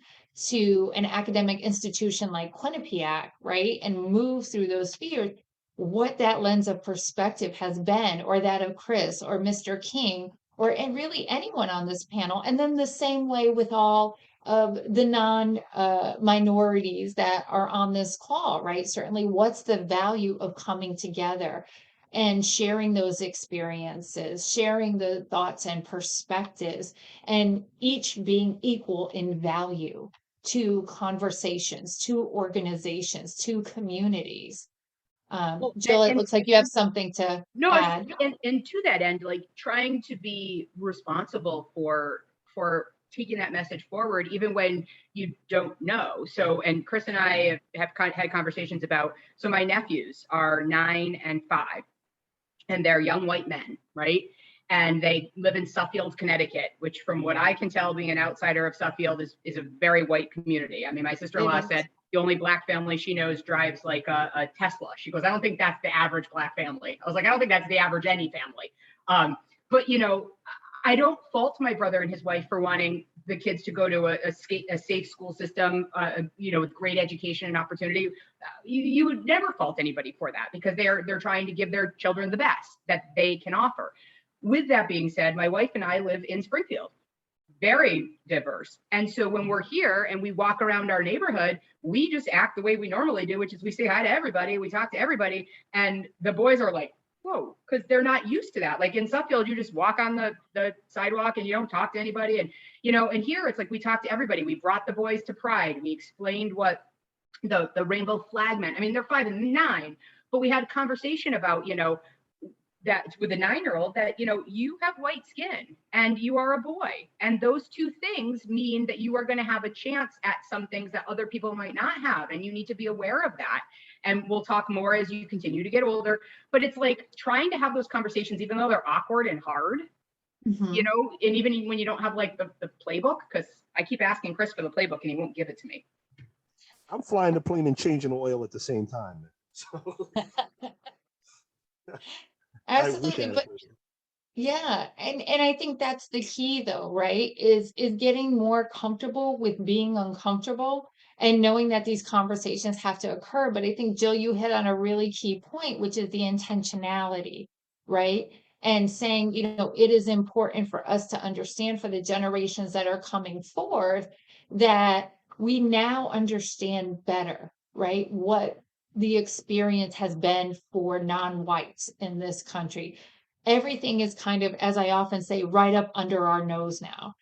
to an academic institution like Quinnipiac, right? And move through those spheres, what that lens of perspective has been, or that of Chris or Mr. King, or and really anyone on this panel. And then the same way with all of the minorities that are on this call, right? Certainly, what's the value of coming together and sharing those experiences, sharing the thoughts and perspectives, and each being equal in value to conversations, to organizations, to communities. Well, Jill, it looks like you have something to no, add. and to that end, like trying to be responsible for taking that message forward, even when you don't know. So, and Chris and I have had conversations about, so my nephews are 9 and 5, and they're young white men, right? And they live in Suffield, Connecticut, which from what I can tell, being an outsider of Suffield, is a very white community. I mean, my sister-in-law said the only Black family she knows drives like a Tesla. She goes, I don't think that's the average Black family. I was like, I don't think that's the average any family. But, you know, I don't fault my brother and his wife for wanting the kids to go to a safe school system, you know, with great education and opportunity. You would never fault anybody for that, because they're trying to give their children the best that they can offer. With that being said, my wife and I live in Springfield, very diverse. And so when we're here and we walk around our neighborhood, we just act the way we normally do, which is we say hi to everybody, we talk to everybody. And the boys are like, whoa, because they're not used to that. Like in Suffield, you just walk on the sidewalk and you don't talk to anybody. And, you know, and here it's like we talk to everybody. We brought the boys to Pride. We explained what the rainbow flag meant. I mean, they're 5 and 9, but we had a conversation about, you know, that with a 9-year-old, that, you know, you have white skin and you are a boy. And those two things mean that you are going to have a chance at some things that other people might not have. And you need to be aware of that. And we'll talk more as you continue to get older. But it's like trying to have those conversations, even though they're awkward and hard, you know, and even when you don't have like the playbook, because I keep asking Chris for the playbook and he won't give it to me. I'm flying the plane and changing oil at the same time. So. Absolutely, but yeah, and I think that's the key though, right? Is getting more comfortable with being uncomfortable and knowing that these conversations have to occur. But I think, Jill, you hit on a really key point, which is the intentionality, right? And saying, you know, it is important for us to understand, for the generations that are coming forth, that we now understand better, right? What the experience has been for non-whites in this country. Everything is kind of, as I often say, right up under our nose now.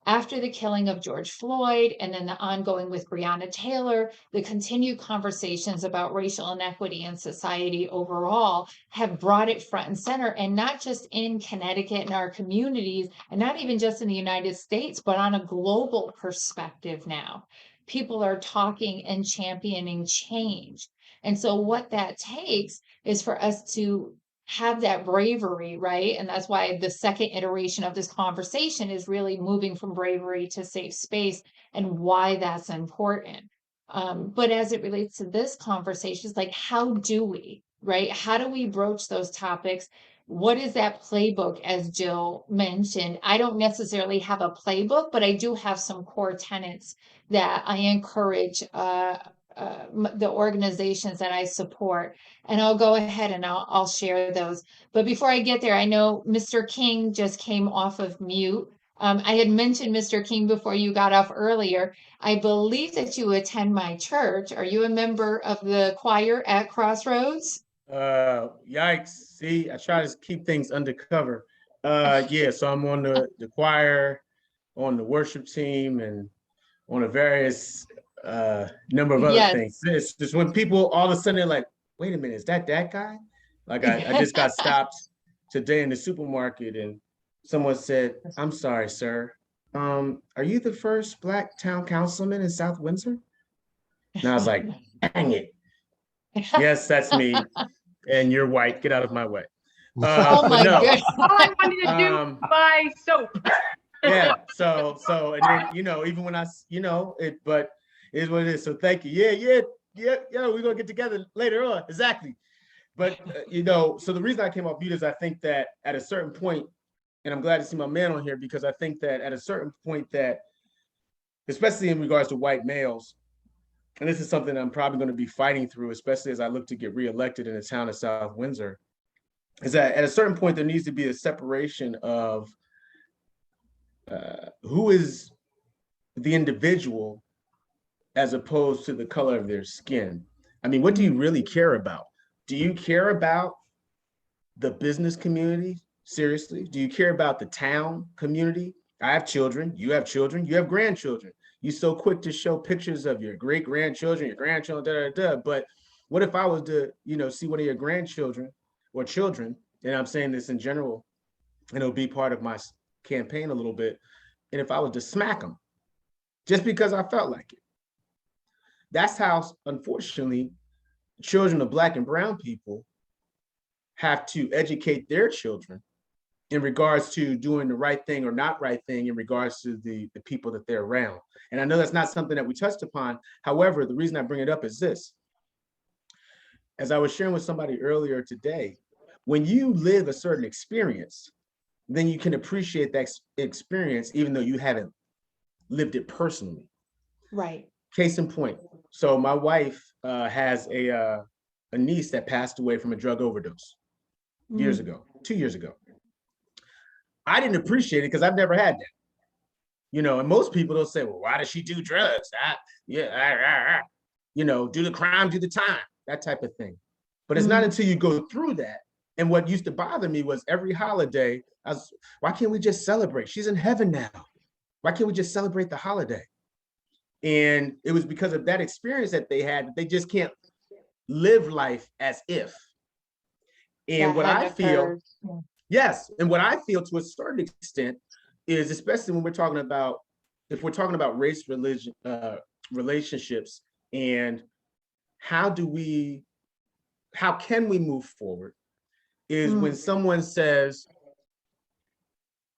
After the killing of George Floyd and then the ongoing with Breonna Taylor, the continued conversations about racial inequity in society overall have brought it front and center, and not just in Connecticut and our communities, and not even just in the United States, but on a global perspective now. People are talking and championing change. And so what that takes is for us to have that bravery, right? And that's why the second iteration of this conversation is really moving from bravery to safe space, and why that's important. But as it relates to this conversation, it's like, how do we, right? How do we broach those topics? What is that playbook, as Jill mentioned? I don't necessarily have a playbook, but I do have some core tenets that I encourage the organizations that I support, and I'll go ahead and I'll share those. But before I get there, I know Mr. King just came off of mute. I had mentioned Mr. King before you got off earlier. I believe that you attend my church. Are you a member of the choir at Crossroads? Yikes. See, I try to keep things undercover. Yeah, so I'm on the choir, on the worship team, and on the various number of other Yes. things. It's just when people all of a sudden they're like, wait a minute, is that guy? Like I just got stopped today in the supermarket and someone said, I'm sorry, sir. Are you the first Black town councilman in South Windsor? And I was like, dang it. Yes, that's me. And you're white. Get out of my way. Oh But my no. goodness. All I wanted to do my soap. Yeah. So, and then, even when but it is what it is. So thank you. Yeah. We're going to get together later on. Exactly. But, so the reason I came off mute is I think that at a certain point, and I'm glad to see my man on here because I think that at a certain point that, especially in regards to white males, and this is something I'm probably going to be fighting through, especially as I look to get reelected in the town of South Windsor, is that at a certain point, there needs to be a separation of who is the individual as opposed to the color of their skin. I mean, what do you really care about? Do you care about the business community? Seriously? Do you care about the town community? I have children, you have grandchildren. You're so quick to show pictures of your great grandchildren, your grandchildren, but what if I was to, see one of your grandchildren or children, and I'm saying this in general, and it'll be part of my campaign a little bit, and if I was to smack them just because I felt like it. That's how, unfortunately, children of Black and brown people have to educate their children in regards to doing the right thing or not right thing in regards to the people that they're around. And I know that's not something that we touched upon. However, the reason I bring it up is this. As I was sharing with somebody earlier today, when you live a certain experience, then you can appreciate that experience even though you haven't lived it personally. Right. Case in point. So my wife has a niece that passed away from a drug overdose years ago, 2 years ago. I didn't appreciate it because I've never had that. And most people don't say, well, why does she do drugs? Do the crime, do the time, that type of thing. But it's not until you go through that. And what used to bother me was every holiday, why can't we just celebrate? She's in heaven now. Why can't we just celebrate the holiday? And it was because of that experience that they had, that they just can't live life as if. And what I feel, yes, and what I feel to a certain extent is, especially when we're talking about, if we're talking about race, religion, relationships, and how can we move forward, is when someone says,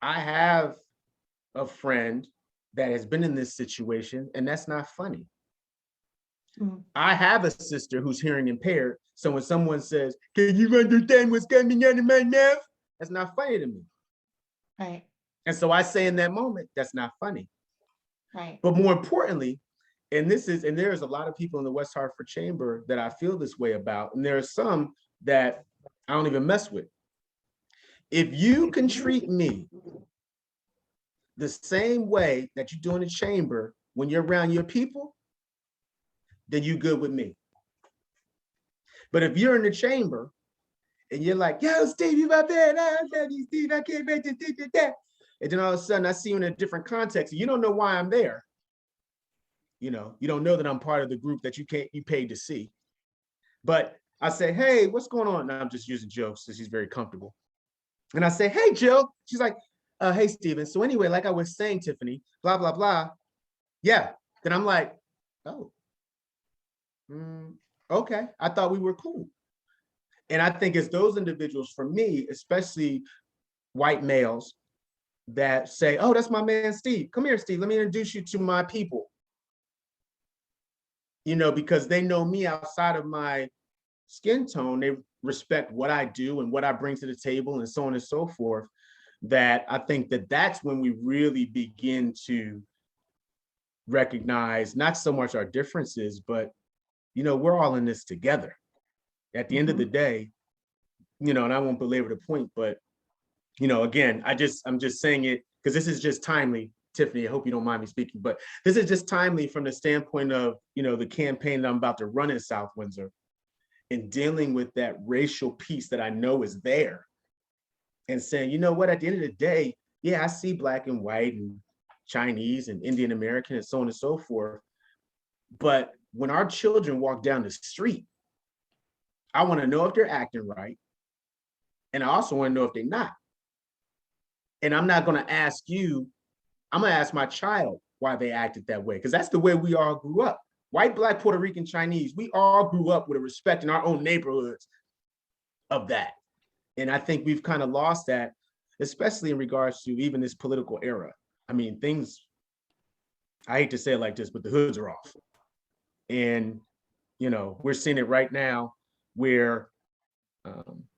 I have a friend that has been in this situation, and that's not funny. I have a sister who's hearing impaired, so when someone says, can you understand what's coming out of my mouth? That's not funny to me. Right. And so I say in that moment, that's not funny. Right. But more importantly, and there's a lot of people in the West Hartford Chamber that I feel this way about, and there are some that I don't even mess with. If you can treat me the same way that you do in the chamber when you're around your people, then you good with me. But if you're in the chamber and you're like, yo, Steve, you my man, I love you, Steve, I can't make this, that. And then all of a sudden I see you in a different context. You don't know why I'm there. You don't know that I'm part of the group that you paid to see. But I say, hey, what's going on? And I'm just using jokes because she's very comfortable. And I say, hey, Jill. She's like, hey, Steven. So anyway, like I was saying, Tiffany, blah, blah, blah. Yeah. Then I'm like, oh, okay. I thought we were cool. And I think it's those individuals, for me, especially white males, that say, oh, that's my man, Steve. Come here, Steve. Let me introduce you to my people. Because they know me outside of my skin tone. They respect what I do and what I bring to the table and so on and so forth. That I think that that's when we really begin to recognize not so much our differences, but, we're all in this together. At the end of the day, and I won't belabor the point, but, again, I'm just saying it because this is just timely. Tiffany, I hope you don't mind me speaking, but this is just timely from the standpoint of, the campaign that I'm about to run in South Windsor and dealing with that racial piece that I know is there and saying, you know what, at the end of the day, yeah, I see Black and white and Chinese and Indian American and so on and so forth. But when our children walk down the street, I want to know if they're acting right. And I also want to know if they're not. And I'm not going to ask you, I'm going to ask my child why they acted that way, because that's the way we all grew up. White, Black, Puerto Rican, Chinese, we all grew up with a respect in our own neighborhoods of that. And I think we've kind of lost that, especially in regards to even this political era. I mean, things, I hate to say it like this, but the hoods are off. And, you know, we're seeing it right now where,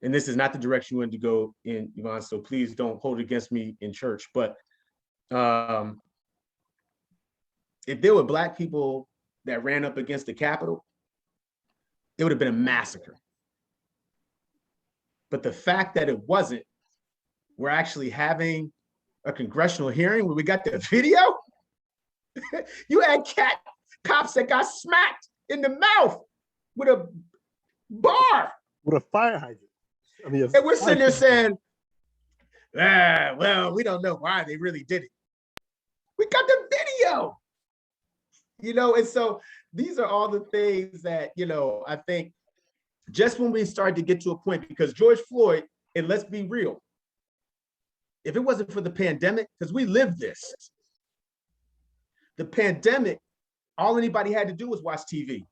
and this is not the direction you wanted to go in, Yvonne, so please don't hold it against me in church, but if there were Black people that ran up against the Capitol, it would have been a massacre. But the fact that it wasn't, we're actually having a congressional hearing where we got the video. You had cops that got smacked in the mouth with a bar. With a fire hydrant. I mean, And we're sitting there saying, well, we don't know why they really did it. We got the video. You know, and so these are all the things that, you know, I think just when we start to get to a point, because George Floyd, and let's be real, if it wasn't for the pandemic, because we lived this, the pandemic, all anybody had to do was watch TV.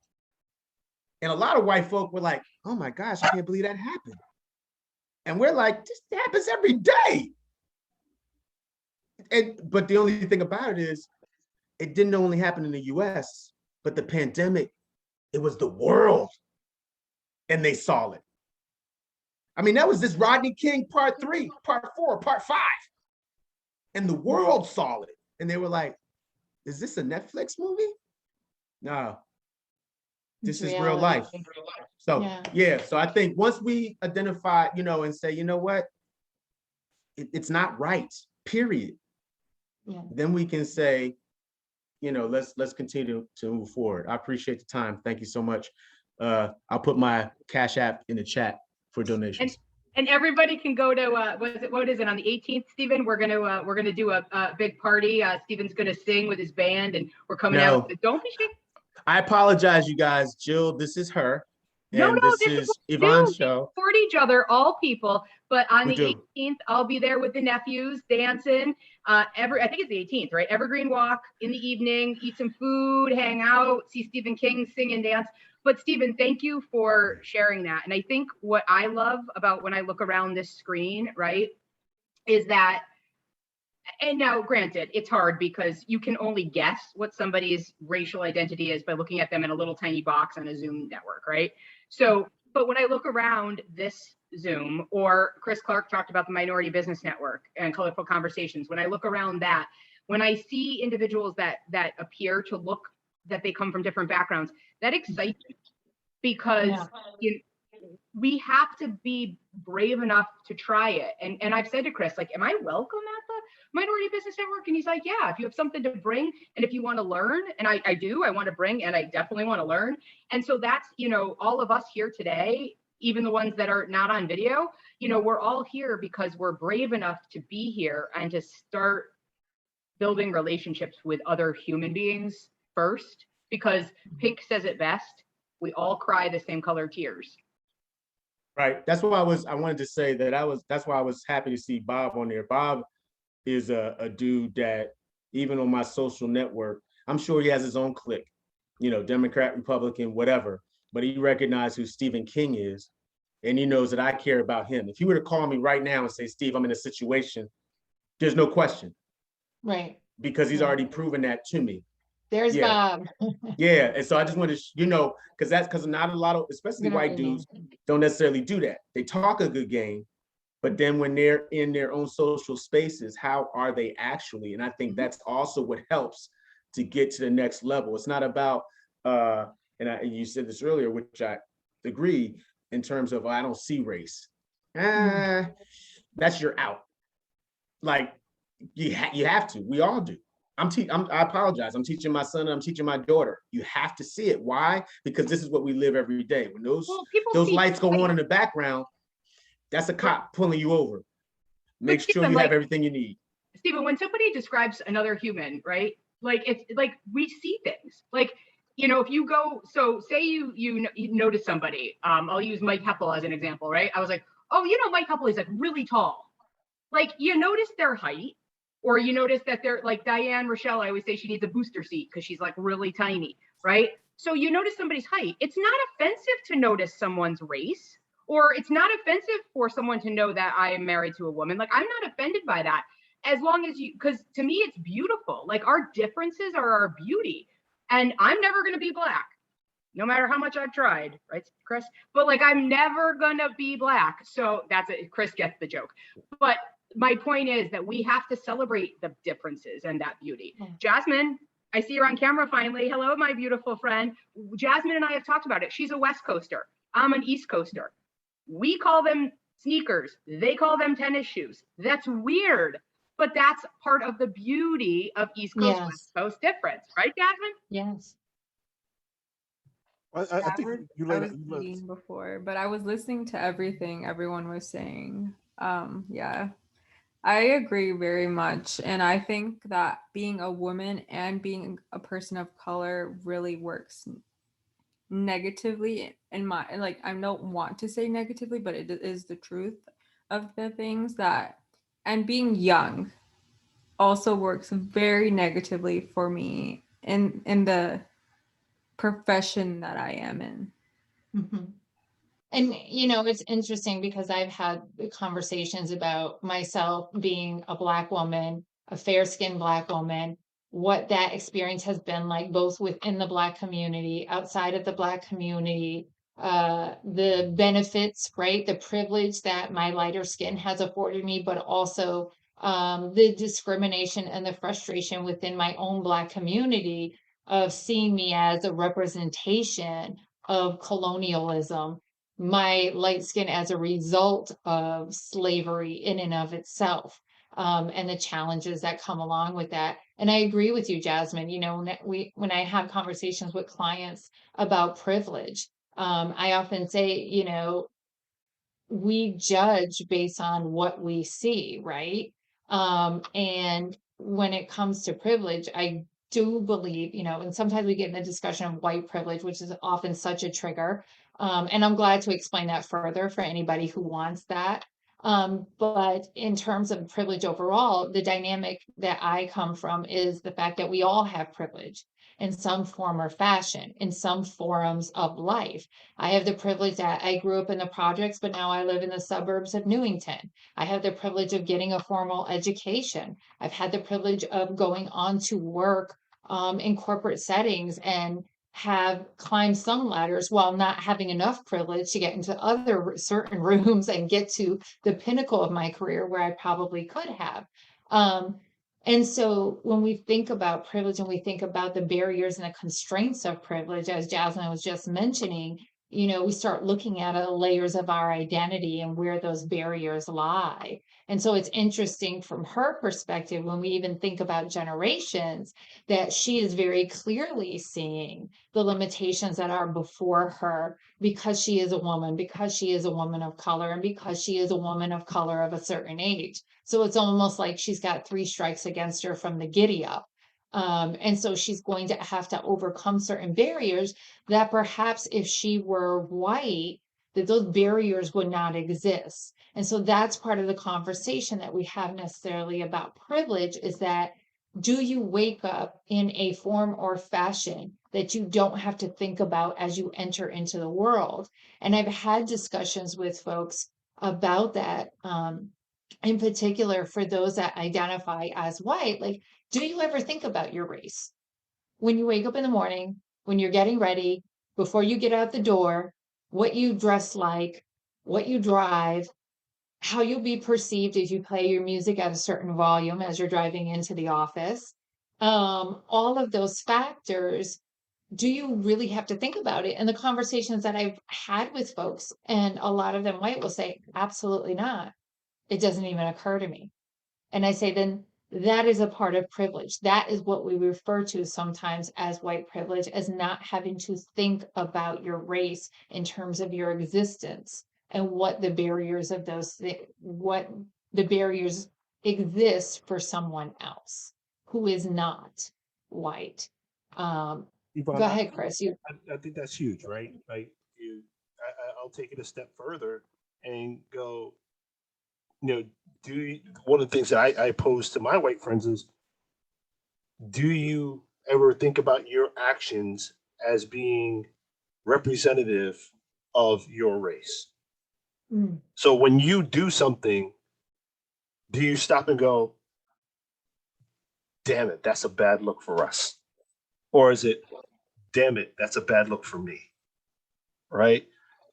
And a lot of white folk were like, oh my gosh, I can't believe that happened. And we're like, this happens every day. But the only thing about it is, it didn't only happen in the US, but the pandemic, it was the world. And they saw it. I mean, that was this Rodney King part 3, part 4, part 5. And the world saw it. And they were like, is this a Netflix movie? No, this is real life. So yeah, so I think once we identify, you know, and say, you know what, it's not right, period. Yeah. Then we can say, you know, let's continue to move forward. I appreciate the time. Thank you so much. I'll put my Cash App in the chat for donations. And everybody can go to what is it on the 18th, Stephen? We're gonna do a big party. Stephen's gonna sing with his band, and we're coming out. Don't be shy. I apologize, you guys. Jill, this is her. And this is Yvonne's show. Support each other, all people. But on the 18th, I'll be there with the nephews dancing. I think it's the 18th, right? Evergreen Walk in the evening, eat some food, hang out, see Stephen King sing and dance. But Stephen, thank you for sharing that. And I think what I love about when I look around this screen, right, is that, and now granted, it's hard because you can only guess what somebody's racial identity is by looking at them in a little tiny box on a Zoom network, right? So, but when I look around this Zoom, or Chris Clark talked about the Minority Business Network and Colorful Conversations, when I look around that, when I see individuals that appear to look that they come from different backgrounds, that excites me, because we have to be brave enough to try it. And I've said to Chris, like, am I welcome at the Minority Business Network? And he's like, yeah, if you have something to bring, and if you want to learn, and I do, I want to bring, and I definitely want to learn. And so that's, you know, all of us here today, even the ones that are not on video, you know, we're all here because we're brave enough to be here and to start building relationships with other human beings first, because Pink says it best, we all cry the same color tears. Right. That's why I wanted to say that that's why I was happy to see Bob on there. Bob is a dude that even on my social network, I'm sure he has his own clique, you know, Democrat, Republican, whatever, but he recognized who Stephen King is. And he knows that I care about him. If he were to call me right now and say, Steve, I'm in a situation, there's no question. Right. Because he's already proven that to me. There's Bob. Yeah, and so I just wanted to, you know, because not a lot of, especially white dudes, don't necessarily do that. They talk a good game, but then when they're in their own social spaces, how are they actually? And I think that's also what helps to get to the next level. It's not about, and you said this earlier, which I agree, in terms of, I don't see race. That's your out. Like, you have to, we all do. I apologize. I'm teaching my son and I'm teaching my daughter. You have to see it. Why? Because this is what we live every day. When those lights go on in the background, that's a cop pulling you over. Make sure you have everything you need. Stephen, when somebody describes another human, right? Like, it's like we see things. Like, you know, if you go, so say you notice somebody, I'll use Mike Heppel as an example, right? I was like, oh, you know, Mike Heppel is like really tall. Like you notice their height, or you notice that they're like Diane Rochelle. I always say she needs a booster seat because she's like really tiny, right? So you notice somebody's height. It's not offensive to notice someone's race, or it's not offensive for someone to know that I am married to a woman. Like I'm not offended by that, as long as you, because to me it's beautiful. Like our differences are our beauty, and I'm never going to be black, no matter how much I've tried, right, Chris? But like, I'm never gonna be black. So that's it. Chris gets the joke. But my point is that we have to celebrate the differences and that beauty. Jasmine, I see you're on camera finally. Hello, my beautiful friend. Jasmine and I have talked about it. She's a West Coaster. I'm an East Coaster. We call them sneakers. They call them tennis shoes. That's weird. But that's part of the beauty of East Coast, Yes. West Coast difference. Right, Jasmine? Yes. I think you I laid was eating before, but I was listening to everything everyone was saying. Yeah, I agree very much. And I think that being a woman and being a person of color really works negatively in my, like, I don't want to say negatively, but it is the truth of the things that, and being young also works very negatively for me in the profession that I am in. Mhm. And you know, it's interesting because I've had conversations about myself being a Black woman, a fair-skinned Black woman, what that experience has been like, both within the Black community, outside of the Black community, the benefits, right? The privilege that my lighter skin has afforded me, but also the discrimination and the frustration within my own Black community of seeing me as a representation of colonialism, my light skin as a result of slavery in and of itself, and the challenges that come along with that. And I agree with you, Jasmine. You know, when I have conversations with clients about privilege, I often say, you know, we judge based on what we see, right? And when it comes to privilege, I do believe, you know, and sometimes we get in the discussion of white privilege, which is often such a trigger. And I'm glad to explain that further for anybody who wants that. But in terms of privilege overall, the dynamic that I come from is the fact that we all have privilege in some form or fashion, in some forums of life. I have the privilege that I grew up in the projects, but now I live in the suburbs of Newington. I have the privilege of getting a formal education. I've had the privilege of going on to work in corporate settings and have climbed some ladders while not having enough privilege to get into other certain rooms and get to the pinnacle of my career where I probably could have. And so when we think about privilege and we think about the barriers and the constraints of privilege, as Jasmine was just mentioning, you know, we start looking at the layers of our identity and where those barriers lie. And so it's interesting from her perspective, when we even think about generations, that she is very clearly seeing the limitations that are before her because she is a woman, because she is a woman of color, and because she is a woman of color of a certain age. So it's almost like she's got 3 strikes against her from the giddy up. And so she's going to have to overcome certain barriers that perhaps if she were white, that those barriers would not exist. And so that's part of the conversation that we have necessarily about privilege, is that, do you wake up in a form or fashion that you don't have to think about as you enter into the world? And I've had discussions with folks about that, in particular for those that identify as white. Like, do you ever think about your race? When you wake up in the morning, when you're getting ready, before you get out the door, what you dress like, what you drive, how you'll be perceived if you play your music at a certain volume as you're driving into the office. All of those factors, do you really have to think about it? And the conversations that I've had with folks, and a lot of them white, will say, absolutely not. It doesn't even occur to me. And I say, then that is a part of privilege. That is what we refer to sometimes as white privilege, as not having to think about your race in terms of your existence and what the barriers of what the barriers exist for someone else who is not white. Yvonne, Go ahead, Chris. I think that's huge, right? Like I'll take it a step further and go, one of the things that I pose to my white friends is, do you ever think about your actions as being representative of your race? Mm. So when you do something, do you stop and go, damn it, that's a bad look for us? Or is it, damn it, that's a bad look for me? Right?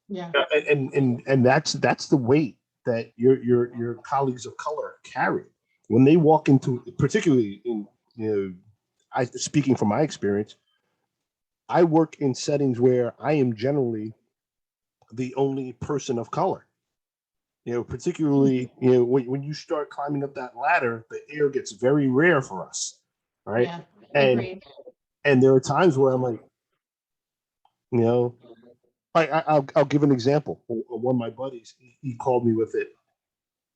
Yeah. And that's the weight that your colleagues of color carry when they walk into, particularly in, I speaking from my experience, I work in settings where I am generally the only person of color. Particularly, when you start climbing up that ladder, the air gets very rare for us, right? Yeah. And Agreed. and there are times where I'm like, you know, I'll give an example. One of my buddies, he called me with it,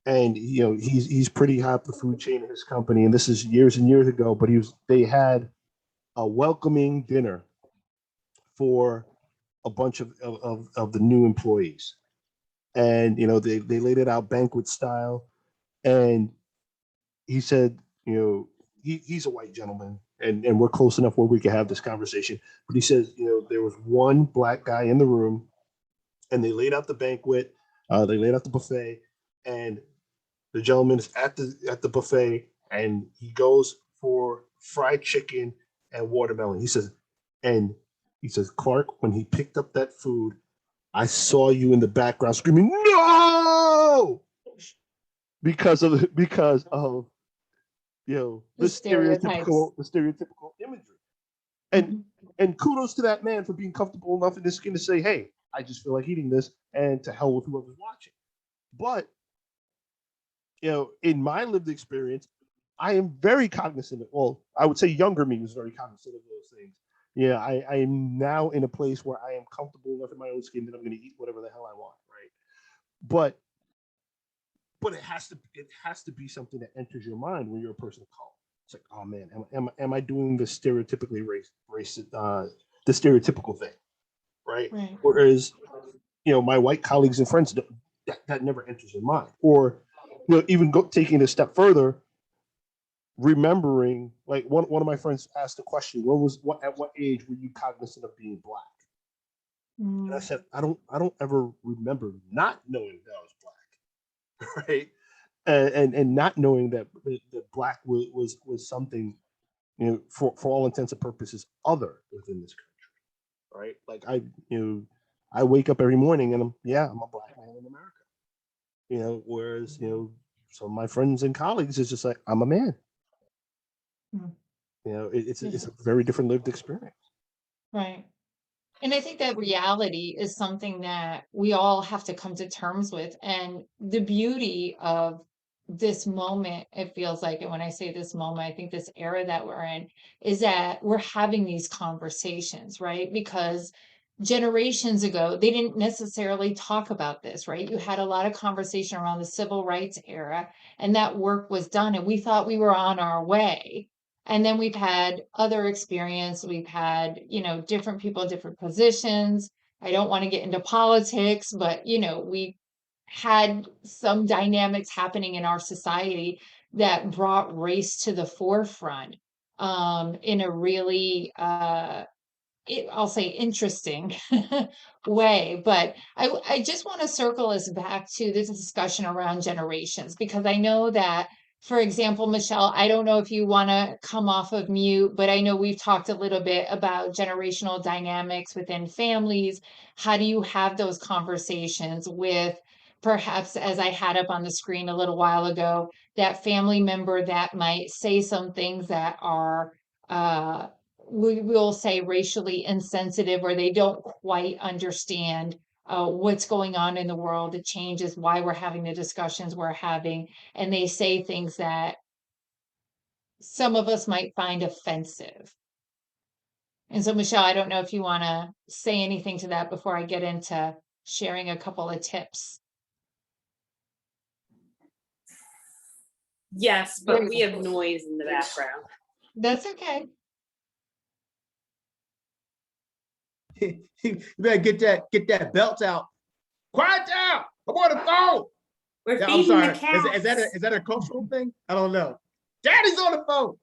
and he's pretty high up the food chain in his company, and this is years and years ago. But they had a welcoming dinner for a bunch of the new employees, and they laid it out banquet style, and he said, he's a white gentleman, and we're close enough where we can have this conversation. But he says, there was one black guy in the room, and they laid out the banquet, they laid out the buffet, and the gentleman is at the buffet, and he goes for fried chicken and watermelon. He says, Clark, when he picked up that food, I saw you in the background screaming, no! Because of The stereotypes. the stereotypical imagery. And kudos to that man for being comfortable enough in his skin to say, hey, I just feel like eating this, and to hell with whoever's watching. But in my lived experience, I am very cognizant of, well, I would say younger me was very cognizant of those things. Yeah, I am now in a place where I am comfortable enough in my own skin that I'm going to eat whatever the hell I want, right? But it has to be something that enters your mind when you're a person of color. It's like, oh man, am I doing the stereotypically the stereotypical thing, right? Whereas, my white colleagues and friends, that never enters your mind. Or, even taking it a step further, remembering, like one of my friends asked a question, at what age were you cognizant of being black? And I said, I don't ever remember not knowing that I was black, right? And not knowing that black was something, for all intents and purposes, other within this country, right? Like I wake up every morning and I'm a black man in America, whereas some of my friends and colleagues is just like, I'm a man. It's a very different lived experience. Right. And I think that reality is something that we all have to come to terms with. And the beauty of this moment, it feels like, and when I say this moment, I think this era that we're in, is that we're having these conversations, right? Because generations ago, they didn't necessarily talk about this, right? You had a lot of conversation around the civil rights era, and that work was done, and we thought we were on our way. And then we've had other experience. We've had, different people, different positions. I don't want to get into politics, but, we had some dynamics happening in our society that brought race to the forefront in a really, I'll say interesting way. But I just want to circle us back to this discussion around generations, because I know that, for example, Michelle, I don't know if you want to come off of mute, but I know we've talked a little bit about generational dynamics within families. How do you have those conversations with, perhaps, as I had up on the screen a little while ago, that family member that might say some things that are, we will say, racially insensitive, or they don't quite understand what's going on in the world, the changes, why we're having the discussions we're having, and they say things that some of us might find offensive. And so, Michelle, I don't know if you want to say anything to that before I get into sharing a couple of tips. Yes, but we have noise in the background. That's okay. You better get that belt out. Quiet down. I'm on the phone. We're Yeah, I'm feeding the sorry. cats. Is that a cultural thing? I don't know. Daddy's on the phone.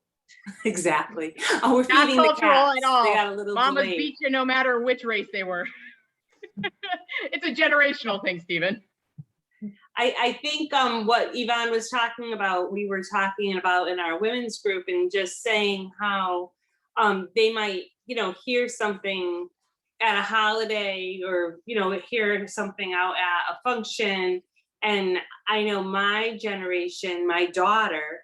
Exactly. Oh, we're Not feeding the cultural cats. at all. They got a little Mamas delayed. beat you no matter which race they were. It's a generational thing, Stephen. I think what Yvonne was talking about, we were talking about in our women's group, and just saying how they might, hear something at a holiday, or, hear something out at a function. And I know my generation, my daughter,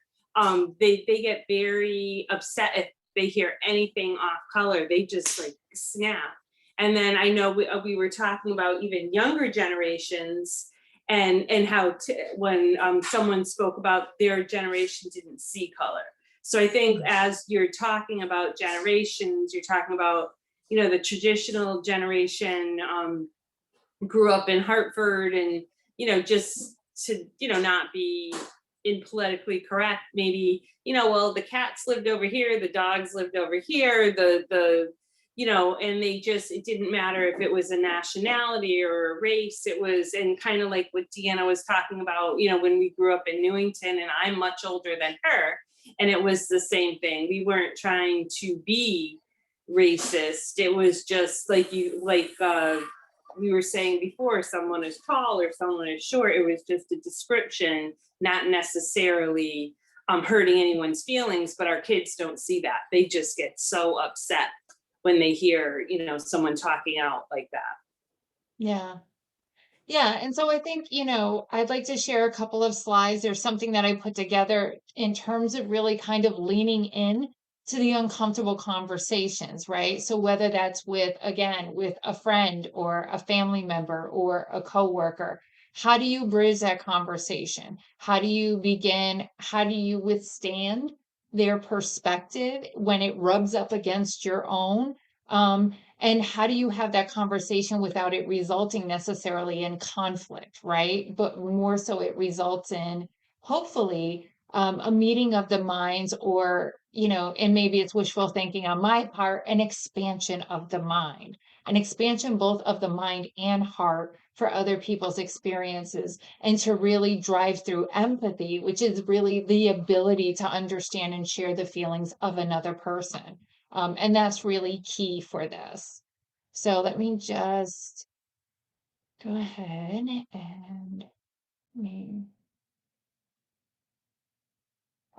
they get very upset if they hear anything off color. They just like snap. And then I know we were talking about even younger generations, and how when someone spoke about their generation didn't see color. So I think as you're talking about generations, you're talking about, the traditional generation grew up in Hartford, and, just to, not be in politically correct, maybe, well, the cats lived over here, the dogs lived over here, and it didn't matter if it was a nationality or a race. It was, and kind of like what Deanna was talking about, when we grew up in Newington, and I'm much older than her, and it was the same thing. We weren't trying to be racist. It was just like we were saying before, someone is tall or someone is short. It was just a description, not necessarily hurting anyone's feelings. But our kids don't see that. They just get so upset when they hear, someone talking out like that. Yeah. Yeah. And so I think, I'd like to share a couple of slides. There's something that I put together in terms of really kind of leaning in to the uncomfortable conversations, right? So whether that's with a friend or a family member or a coworker, how do you bridge that conversation? How do you begin? How do you withstand their perspective when it rubs up against your own? And how do you have that conversation without it resulting necessarily in conflict, right? But more so it results in, hopefully, a meeting of the minds, or, and maybe it's wishful thinking on my part, an expansion of the mind, an expansion both of the mind and heart for other people's experiences, and to really drive through empathy, which is really the ability to understand and share the feelings of another person. And that's really key for this. So let me just go ahead and me.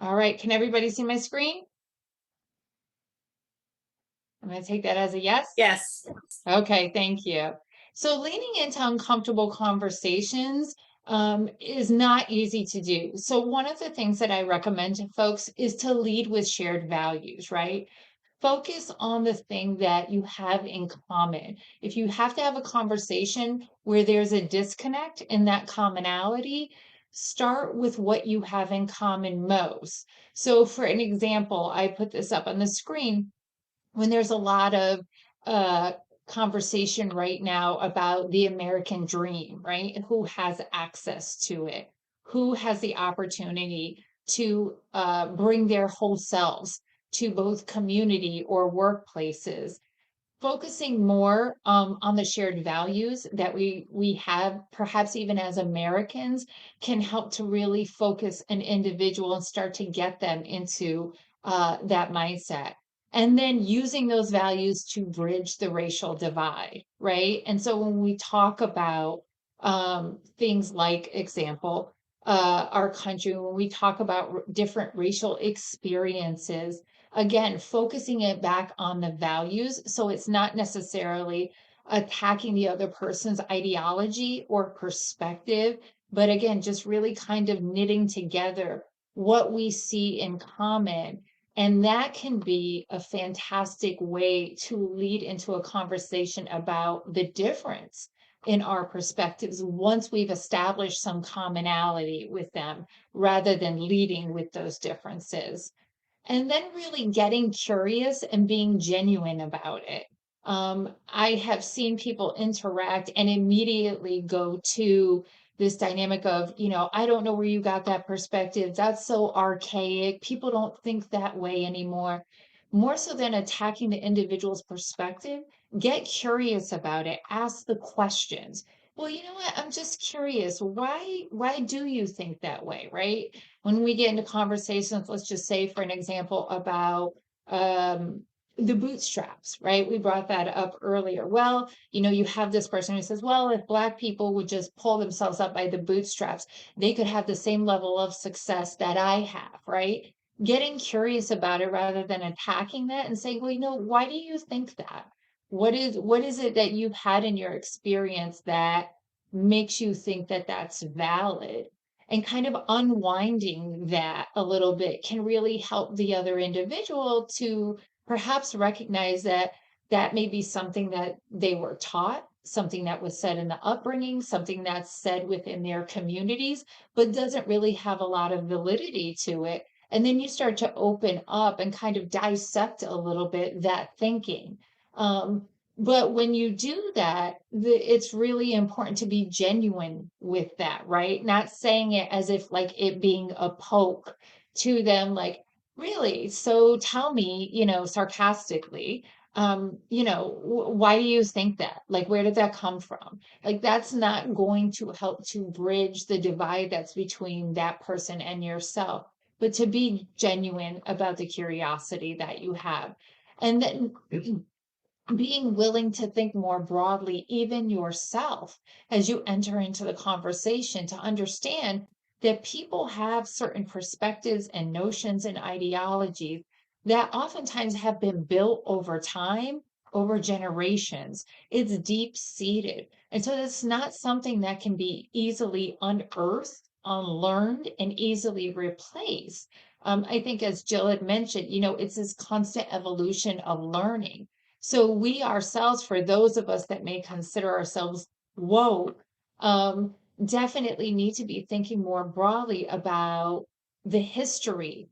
All right, can everybody see my screen? I'm going to take that as a yes. Yes. Okay, thank you. So leaning into uncomfortable conversations is not easy to do. So one of the things that I recommend to folks is to lead with shared values, right? Focus on the thing that you have in common. If you have to have a conversation where there's a disconnect in that commonality, start with what you have in common most. So for an example, I put this up on the screen. When there's a lot of uh, conversation right now about the American dream, right? Who has access to it? Who has the opportunity to bring their whole selves to both community or workplaces? Focusing more on the shared values that we have, perhaps even as Americans, can help to really focus an individual and start to get them into that mindset. And then using those values to bridge the racial divide, right? And so when we talk about things like, example, our country, when we talk about different racial experiences, again, focusing it back on the values. So it's not necessarily attacking the other person's ideology or perspective, but again, just really kind of knitting together what we see in common. And that can be a fantastic way to lead into a conversation about the difference in our perspectives once we've established some commonality with them, rather than leading with those differences. And then really getting curious and being genuine about it. I have seen people interact and immediately go to this dynamic of, I don't know where you got that perspective. That's so archaic. People don't think that way anymore. More so than attacking the individual's perspective, get curious about it, ask the questions. Well, you know what? I'm just curious. Why do you think that way, right? When we get into conversations, let's just say, for an example, about um, the bootstraps, right? We brought that up earlier. Well, you have this person who says, well, if Black people would just pull themselves up by the bootstraps, they could have the same level of success that I have, right? Getting curious about it rather than attacking that and saying, well, why do you think that? What is it that you've had in your experience that makes you think that that's valid? And kind of unwinding that a little bit can really help the other individual to perhaps recognize that that may be something that they were taught, something that was said in the upbringing, something that's said within their communities, but doesn't really have a lot of validity to it. And then you start to open up and kind of dissect a little bit that thinking. Um, but when you do that, it's really important to be genuine with that, right? Not saying it as if like it being a poke to them, like, really? So tell me, sarcastically, why do you think that? Like, where did that come from? Like, that's not going to help to bridge the divide that's between that person and yourself, but to be genuine about the curiosity that you have. And then being willing to think more broadly, even yourself, as you enter into the conversation, to understand that people have certain perspectives and notions and ideologies that oftentimes have been built over time, over generations. It's deep seated. And so it's not something that can be easily unearthed, unlearned, and easily replaced. I think, as Jill had mentioned, it's this constant evolution of learning. So we ourselves, for those of us that may consider ourselves woke, definitely need to be thinking more broadly about the history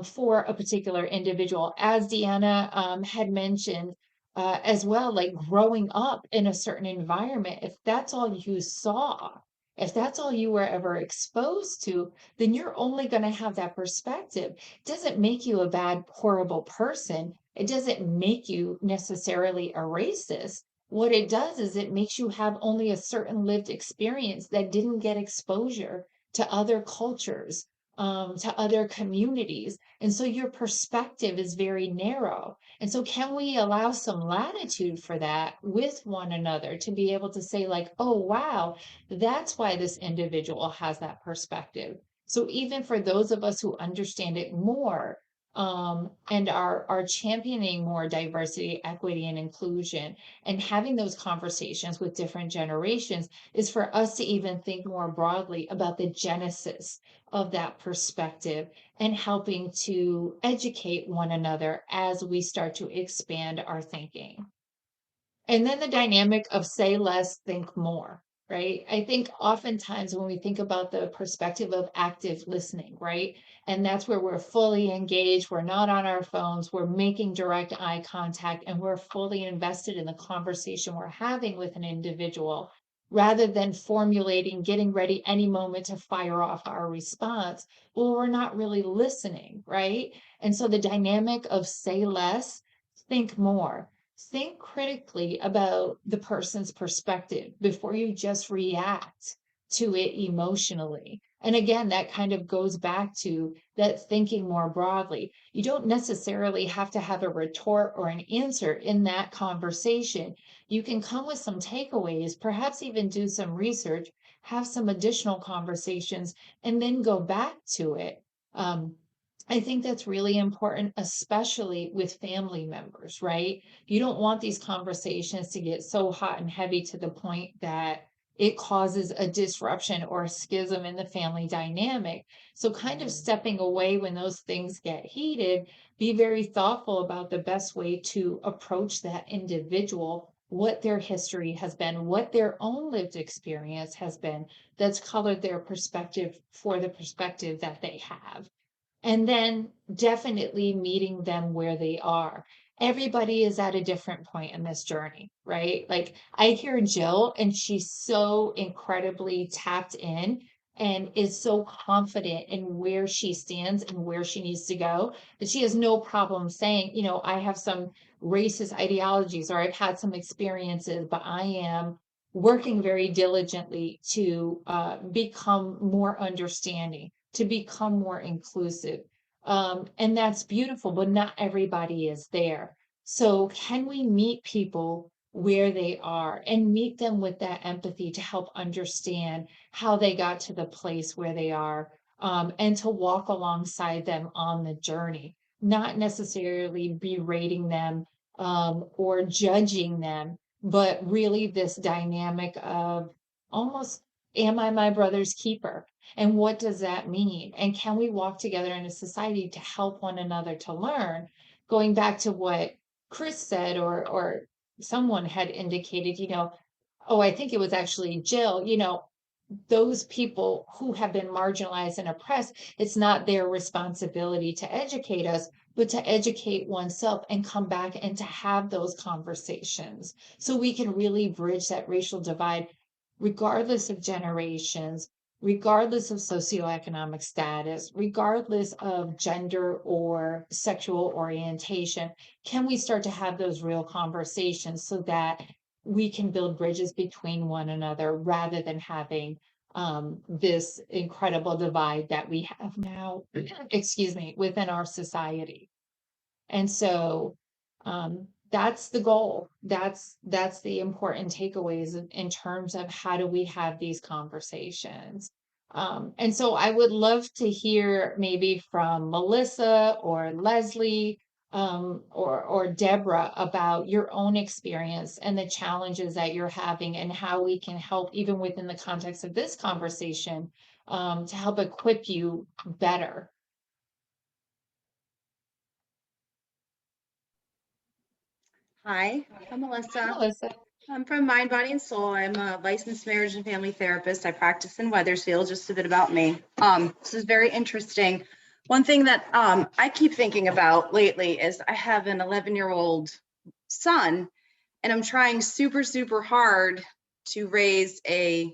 for a particular individual. As Deanna had mentioned as well, like growing up in a certain environment, if that's all you saw, if that's all you were ever exposed to, then you're only going to have that perspective. It doesn't make you a bad, horrible person. It doesn't make you necessarily a racist. What it does is it makes you have only a certain lived experience that didn't get exposure to other cultures, to other communities. And so your perspective is very narrow. And so, can we allow some latitude for that with one another to be able to say, like, oh, wow, that's why this individual has that perspective. So, even for those of us who understand it more, and are championing more diversity, equity, and inclusion, and having those conversations with different generations, is for us to even think more broadly about the genesis of that perspective and helping to educate one another as we start to expand our thinking. And then the dynamic of say less, think more, right? I think oftentimes when we think about the perspective of active listening, right? And that's where we're fully engaged, we're not on our phones, we're making direct eye contact, and we're fully invested in the conversation we're having with an individual, rather than formulating, getting ready any moment to fire off our response. Well, we're not really listening, right? And so the dynamic of say less, think more. Think critically about the person's perspective before you just react to it emotionally. And again, that kind of goes back to that thinking more broadly. You don't necessarily have to have a retort or an answer in that conversation. You can come with some takeaways, perhaps even do some research, have some additional conversations, and then go back to it. I think that's really important, especially with family members, right? You don't want these conversations to get so hot and heavy to the point that it causes a disruption or a schism in the family dynamic. So, kind of stepping away when those things get heated, be very thoughtful about the best way to approach that individual, what their history has been, what their own lived experience has been that's colored their perspective for the perspective that they have. And then definitely meeting them where they are. Everybody is at a different point in this journey, right? Like, I hear Jill and she's so incredibly tapped in and is so confident in where she stands and where she needs to go that she has no problem saying, you know, I have some racist ideologies or I've had some experiences, but I am working very diligently to become more understanding, to become more inclusive. And that's beautiful, but not everybody is there. So, can we meet people where they are and meet them with that empathy to help understand how they got to the place where they are, and to walk alongside them on the journey, not necessarily berating them or judging them, but really this dynamic of almost, am I my brother's keeper? And what does that mean? And can we walk together in a society to help one another to learn? Going back to what Chris said, or someone had indicated, you know, oh, I think it was actually Jill, you know, those people who have been marginalized and oppressed, it's not their responsibility to educate us, but to educate oneself and come back and to have those conversations so we can really bridge that racial divide, regardless of generations, regardless of socioeconomic status, regardless of gender or sexual orientation. Can we start to have those real conversations so that we can build bridges between one another rather than having this incredible divide that we have now, excuse me, within our society? And so that's the goal. That's the important takeaways in terms of how do we have these conversations. And so I would love to hear maybe from Melissa or Leslie, or Deborah, about your own experience and the challenges that you're having and how we can help, even within the context of this conversation, to help equip you better. Hi, I'm Melissa. Melissa. I'm from Mind, Body, and Soul. I'm a licensed marriage and family therapist. I practice in Wethersfield. Just a bit about me. This is very interesting. One thing that I keep thinking about lately is I have an 11-year-old son, and I'm trying super, super hard to raise a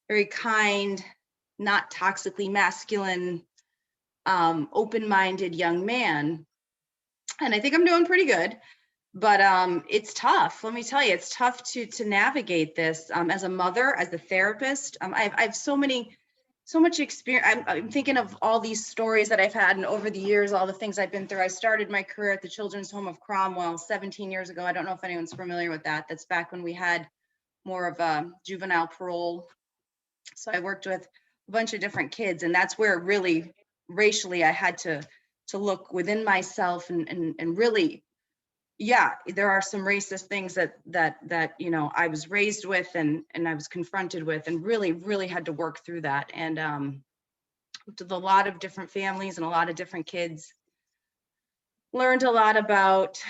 very kind, not toxically masculine, open-minded young man. And I think I'm doing pretty good. But it's tough. Let me tell you, it's tough to navigate this as a mother, as a therapist. I have so much experience. I'm thinking of all these stories that I've had, and over the years, all the things I've been through. I started my career at the Children's Home of Cromwell 17 years ago. I don't know if anyone's familiar with that. That's back when we had more of a juvenile parole. So I worked with a bunch of different kids, and that's where really racially I had to look within myself and really. Yeah, there are some racist things that you know I was raised with and I was confronted with, and really had to work through that. And with a lot of different families and a lot of different kids, learned a lot about,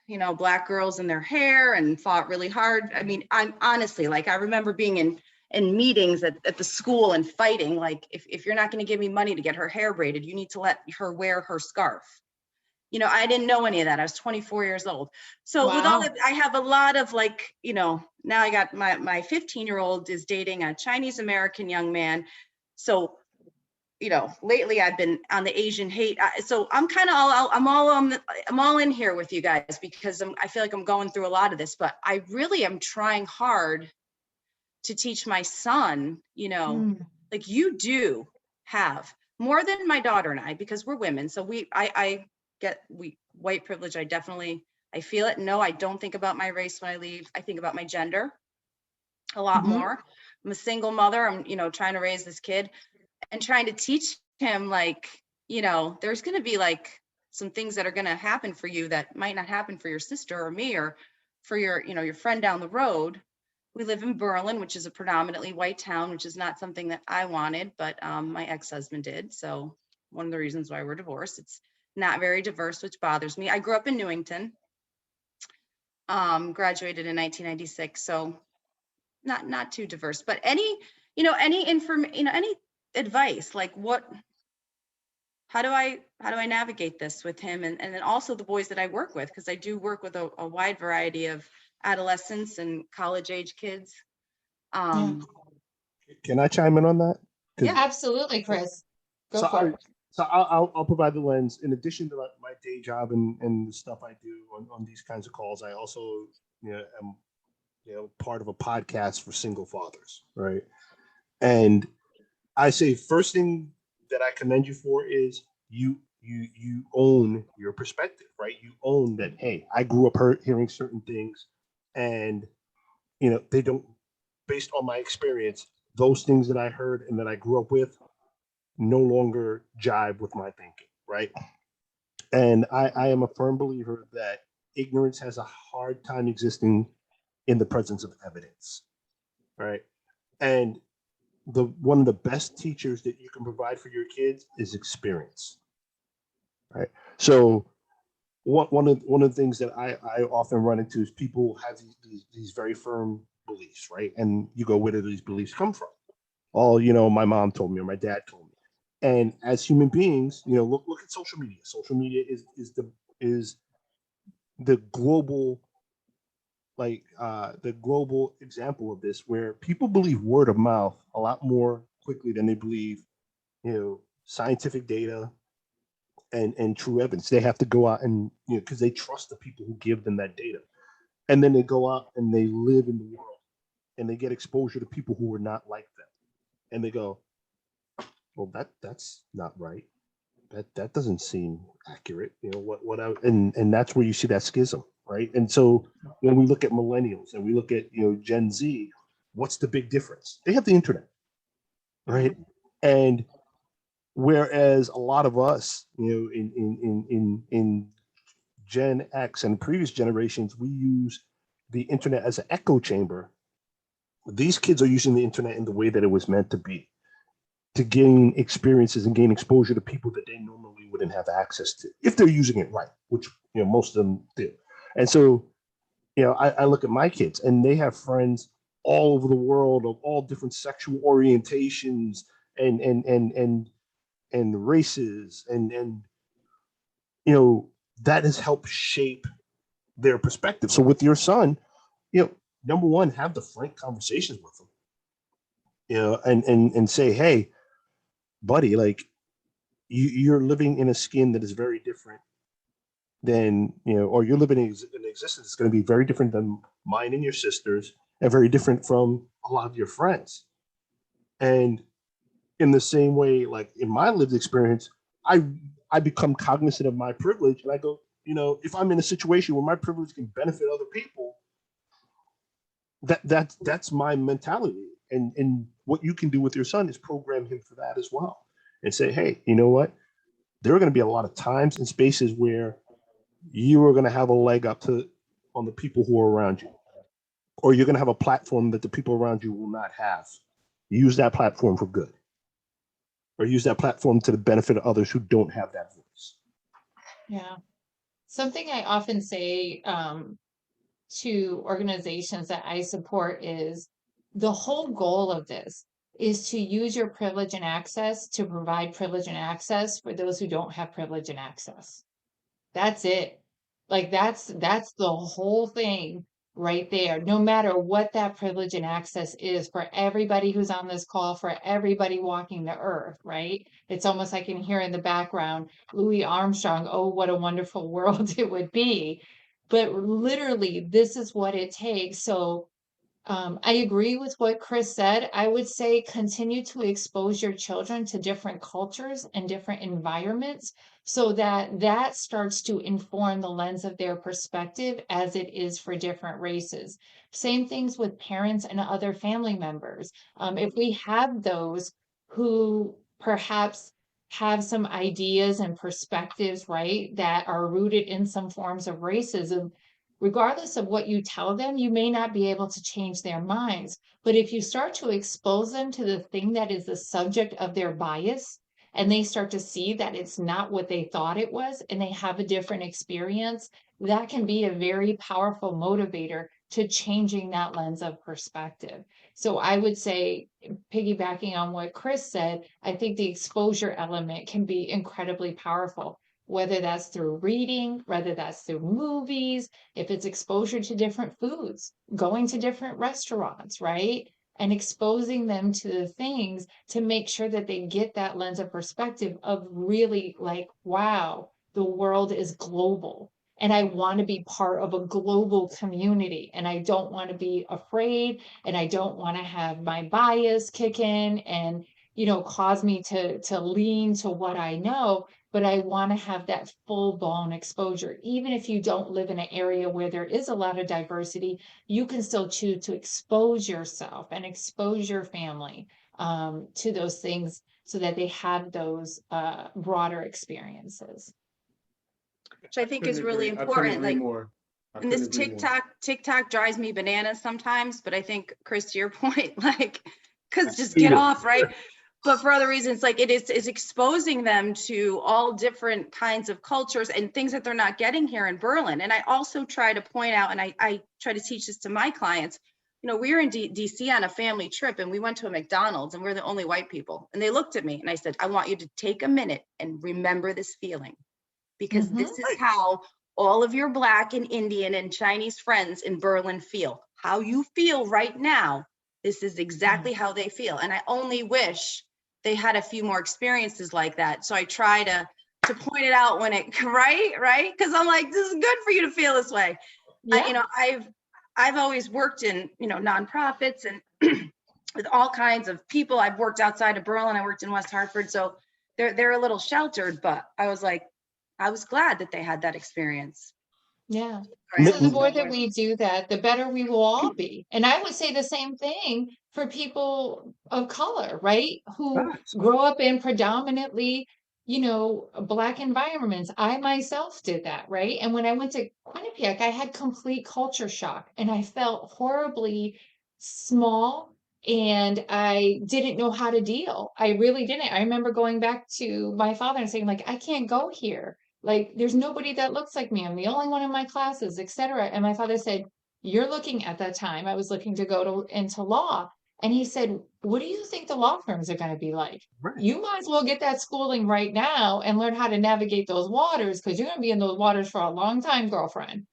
you know, Black girls and their hair, and fought really hard. I mean, I'm honestly, like, I remember being in meetings at the school and fighting, like, if you're not going to give me money to get her hair braided, you need to let her wear her scarf. You know, I didn't know any of that. I was 24 years old. So with all Wow. that, I have a lot of, like, you know, now I got my 15-year-old is dating a Chinese American young man. So, you know, lately I've been on the Asian hate. So I'm kind of I'm all in here with you guys, because I feel like I'm going through a lot of this, but I really am trying hard to teach my son, you know, like, you do have more than my daughter and I, because we're women. So I get white privilege. I feel it. No, I don't think about my race when I leave. I think about my gender a lot more. I'm a single mother. I'm, you know, trying to raise this kid and trying to teach him, like, you know, there's going to be like some things that are going to happen for you that might not happen for your sister or me, or for your, you know, your friend down the road. We live in Berlin, which is a predominantly white town, which is not something that I wanted, but my ex-husband did. So one of the reasons why we're divorced. It's not very diverse, which bothers me. I grew up in Newington, graduated in 1996, so not too diverse. But any advice, like, how do I navigate this with him, and then also the boys that I work with, because I do work with a wide variety of adolescents and college age kids. Can I chime in on that? Yeah, absolutely, Chris. Go So for it. I'll provide the lens. In addition to my day job and the stuff I do on these kinds of calls, I also am part of a podcast for single fathers, right? And I say first thing that I commend you for is you own your perspective, right? You own that. Hey, I grew up hearing certain things, and they don't, based on my experience, those things that I heard and that I grew up with no longer jive with my thinking, right? And I am a firm believer that ignorance has a hard time existing in the presence of evidence, right? And the one of the best teachers that you can provide for your kids is experience, right? So one of the things that I often run into is people have these very firm beliefs, right? And you go, where do these beliefs come from? Oh, my mom told me or my dad told me. And as human beings, look at social media. Social media is the global, the global example of this, where people believe word of mouth a lot more quickly than they believe scientific data and true evidence. They have to go out and because they trust the people who give them that data, and then they go out and they live in the world and they get exposure to people who are not like them, and they go, well, that's not right. That doesn't seem accurate. And that's where you see that schism, right? And so when we look at millennials and we look at Gen Z, what's the big difference? They have the internet, right? And whereas a lot of us, in Gen X and previous generations, we use the internet as an echo chamber. These kids are using the internet in the way that it was meant to be, to gain experiences and gain exposure to people that they normally wouldn't have access to if they're using it right, which most of them do. And so, I look at my kids and they have friends all over the world of all different sexual orientations and races and that has helped shape their perspective. So with your son, number one, have the frank conversations with him, and say, hey, buddy, like you're living in a skin that is very different than or you're living in an existence that's going to be very different than mine and your sisters, and very different from a lot of your friends. And in the same way, like in my lived experience, I become cognizant of my privilege, and I go, if I'm in a situation where my privilege can benefit other people, that's my mentality. And what you can do with your son is program him for that as well, and say, hey, you know what? There are going to be a lot of times and spaces where you are going to have a leg up on the people who are around you, or you're going to have a platform that the people around you will not have. Use that platform for good, or use that platform to the benefit of others who don't have that voice. Yeah. Something I often say to organizations that I support is the whole goal of this is to use your privilege and access to provide privilege and access for those who don't have privilege and access. That's it. Like that's the whole thing right there. No matter what that privilege and access is for everybody who's on this call, for everybody walking the earth, right? It's almost like I can hear in the background Louis Armstrong, oh, what a wonderful world it would be. But literally, this is what it takes. So I agree with what Chris said. I would say continue to expose your children to different cultures and different environments so that that starts to inform the lens of their perspective as it is for different races. Same things with parents and other family members. If we have those who perhaps have some ideas and perspectives, right, that are rooted in some forms of racism, regardless of what you tell them, you may not be able to change their minds. But if you start to expose them to the thing that is the subject of their bias, and they start to see that it's not what they thought it was, and they have a different experience, that can be a very powerful motivator to changing that lens of perspective. So I would say, piggybacking on what Chris said, I think the exposure element can be incredibly powerful, whether that's through reading, whether that's through movies, if it's exposure to different foods, going to different restaurants, right? and exposing them to the things to make sure that they get that lens of perspective of really like, wow, the world is global. And I want to be part of a global community. And I don't want to be afraid. And I don't want to have my bias kick in and, cause me to lean to what I know. But I want to have that full blown exposure. Even if you don't live in an area where there is a lot of diversity, you can still choose to expose yourself and expose your family to those things so that they have those broader experiences. Which I think is Couldn't really agree- I couldn't important. agree Like, more. I and this couldn't agree more. TikTok drives me bananas sometimes, but I think, Chris, to your point, like, because just see get it. off, right? But for other reasons, like it's exposing them to all different kinds of cultures and things that they're not getting here in Berlin. And I also try to point out, and I try to teach this to my clients, we were in DC on a family trip and we went to a McDonald's and we we're the only white people. And they looked at me and I said, I want you to take a minute and remember this feeling, because this is how all of your Black and Indian and Chinese friends in Berlin feel. How you feel right now, this is exactly how they feel. And I only wish they had a few more experiences like that. So I try to point it out when it, right? Because I'm like, this is good for you to feel this way. Yeah. I've always worked in, nonprofits and with all kinds of people. I've worked outside of Berlin. I worked in West Hartford. So they're a little sheltered, but I was glad that they had that experience. Yeah. Right. So the more that we do that, the better we will all be. And I would say the same thing for people of color, right? Who Facts. grow up in predominantly, Black environments. I myself did that, right? And when I went to Quinnipiac, I had complete culture shock and I felt horribly small and I didn't know how to deal. I really didn't. I remember going back to my father and saying, like, I can't go here. Like, there's nobody that looks like me. I'm the only one in my classes, etc. And my father said, you're looking at that time. I was looking to go into law. And he said, what do you think the law firms are going to be like? Right. You might as well get that schooling right now and learn how to navigate those waters because you're going to be in those waters for a long time, girlfriend.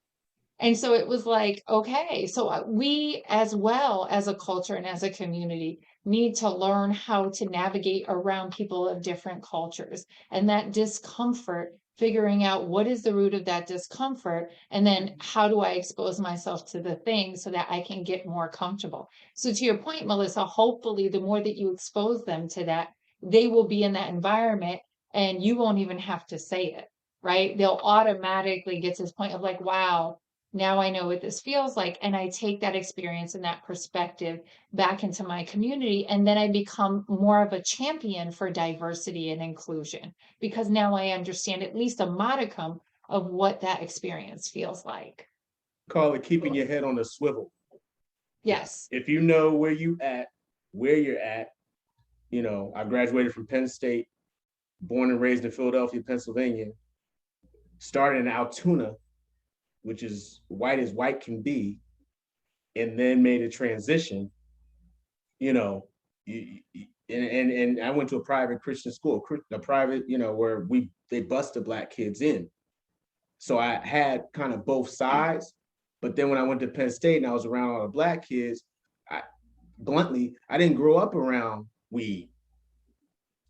And so it was like, okay, so we as well as a culture and as a community need to learn how to navigate around people of different cultures and that discomfort, figuring out what is the root of that discomfort, and then how do I expose myself to the things so that I can get more comfortable. So to your point, Melissa, hopefully the more that you expose them to that, they will be in that environment and you won't even have to say it, right? They'll automatically get to this point of like, wow, now I know what this feels like. And I take that experience and that perspective back into my community. And then I become more of a champion for diversity and inclusion because now I understand at least a modicum of what that experience feels like. Call it keeping your head on a swivel. Yes. If you know where you're at, I graduated from Penn State, born and raised in Philadelphia, Pennsylvania, started in Altoona, which is white as white can be, and then made a transition, and I went to a private Christian school, where they busted Black kids in. So I had kind of both sides, but then when I went to Penn State and I was around all the Black kids, I didn't grow up around weed.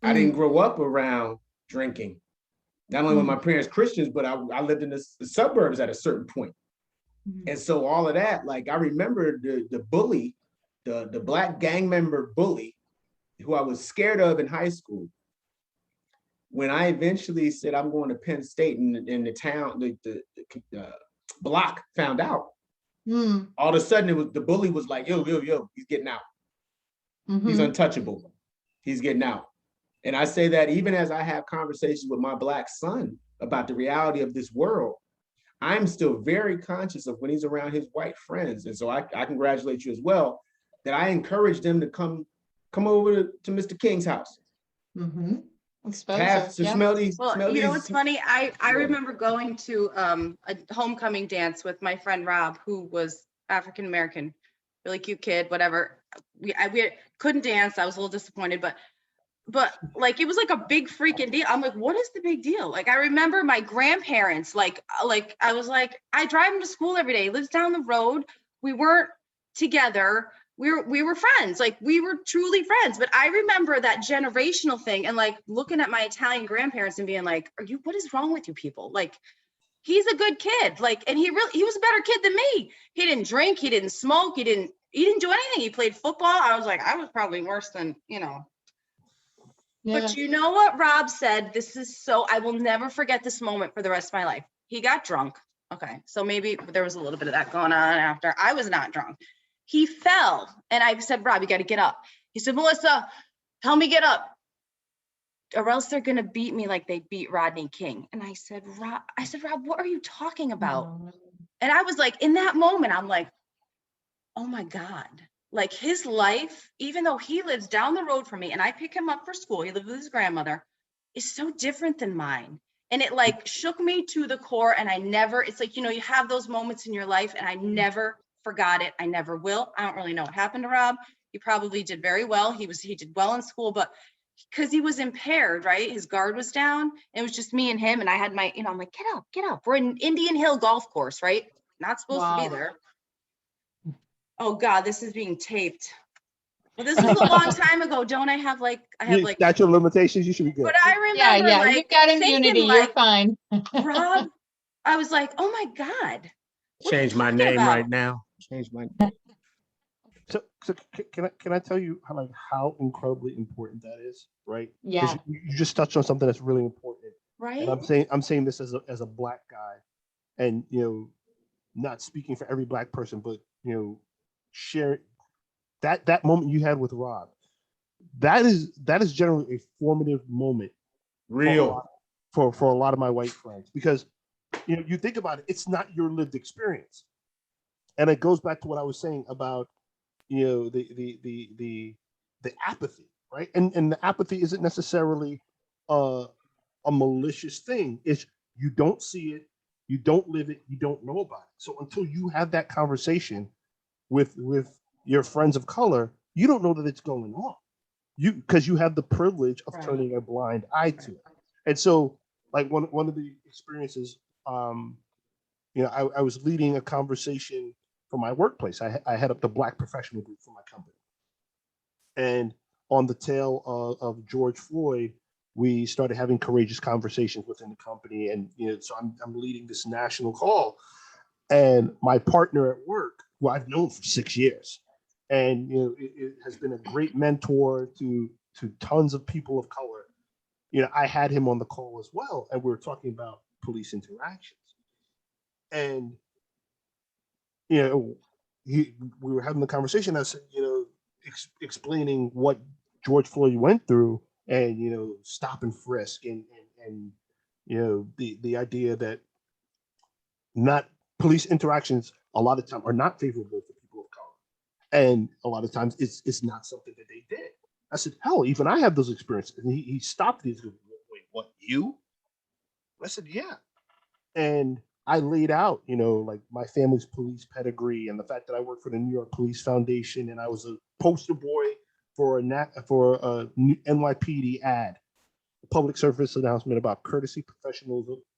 I didn't grow up around drinking. Not only were my parents Christians, but I lived in the suburbs at a certain point. And so all of that, like I remember the bully, the Black gang member bully, who I was scared of in high school. When I eventually said I'm going to Penn State, and the town, the block found out, all of a sudden the bully was like, yo, he's getting out. He's untouchable. He's getting out. And I say that even as I have conversations with my Black son about the reality of this world, I'm still very conscious of when he's around his white friends. And so I congratulate you as well, that I encourage them to come over to Mr. King's house. Exposure. Smell these. Well, smell these. What's funny? I remember going to a homecoming dance with my friend Rob, who was African American, really cute kid, whatever. We couldn't dance. I was a little disappointed, but like it was like a big freaking deal. I'm like, what is the big deal? Like I remember my grandparents, like I was like, I drive him to school every day. He lives down the road. We weren't together. we were friends, like we were truly friends. But I remember that generational thing and like looking at my Italian grandparents and being like, what is wrong with you people? Like, he's a good kid. Like, and he was a better kid than me. He didn't drink, he didn't smoke, he didn't do anything. He played football. I was like, I was probably worse than, Yeah. But you know what Rob said? I will never forget this moment for the rest of my life. He got drunk. Okay. So maybe there was a little bit of that going on after. I was not drunk. He fell. And I said, Rob, you got to get up. He said, Melissa, help me get up, or else they're going to beat me like they beat Rodney King. And I said, Rob, what are you talking about? No. And I was like, in that moment, I'm like, oh my God, like his life, even though he lives down the road from me and I pick him up for school, he lives with his grandmother, is so different than mine. And it like shook me to the core. And it's like, you have those moments in your life and I never forgot it. I never will. I don't really know what happened to Rob. He probably did very well. He did well in school, but because he was impaired, right? His guard was down. It was just me and him. And I had my, I'm like, get up. We're in Indian Hill Golf Course, right? Not supposed to be there. Oh God, this is being taped. Well, this was a long time ago. Don't I have like, statute of limitations, you should be good. But I remember Yeah, like, you've got immunity. thinking, You're like, fine. Rob, I was like, oh my God. What are you Change my talking name about? right now. Change my name. So can I tell you how incredibly important that is, right? Yeah. Because you just touched on something that's really important. Right. And I'm saying this as a black guy, and not speaking for every black person, but share that moment you had with Rob. That is generally a formative moment. Real. For a lot of my white friends, because you think about it, it's not your lived experience, and it goes back to what I was saying about the apathy, right? And the apathy isn't necessarily a malicious thing. It's you don't see it, you don't live it, you don't know about it. So until you have that conversation with your friends of color, you don't know that it's going on. Because you have the privilege of turning a blind eye to it. And so, like one of the experiences, I was leading a conversation for my workplace. I head up the Black professional group for my company. And on the tail of George Floyd, we started having courageous conversations within the company. And so I'm leading this national call. And my partner at work, who I've known for 6 years, and it has been a great mentor to tons of people of color. I had him on the call as well, and we were talking about police interactions. And we were having the conversation. I said, explaining what George Floyd went through, and stop and frisk, and the idea that not police interactions a lot of time are not favorable for people of color, and a lot of times it's not something that they did. I said, hell, even I have those experiences. And he stopped these. Wait, what, you? I said, yeah. And I laid out, like my family's police pedigree and the fact that I work for the New York Police Foundation, and I was a poster boy for a NYPD ad, a public service announcement about courtesy,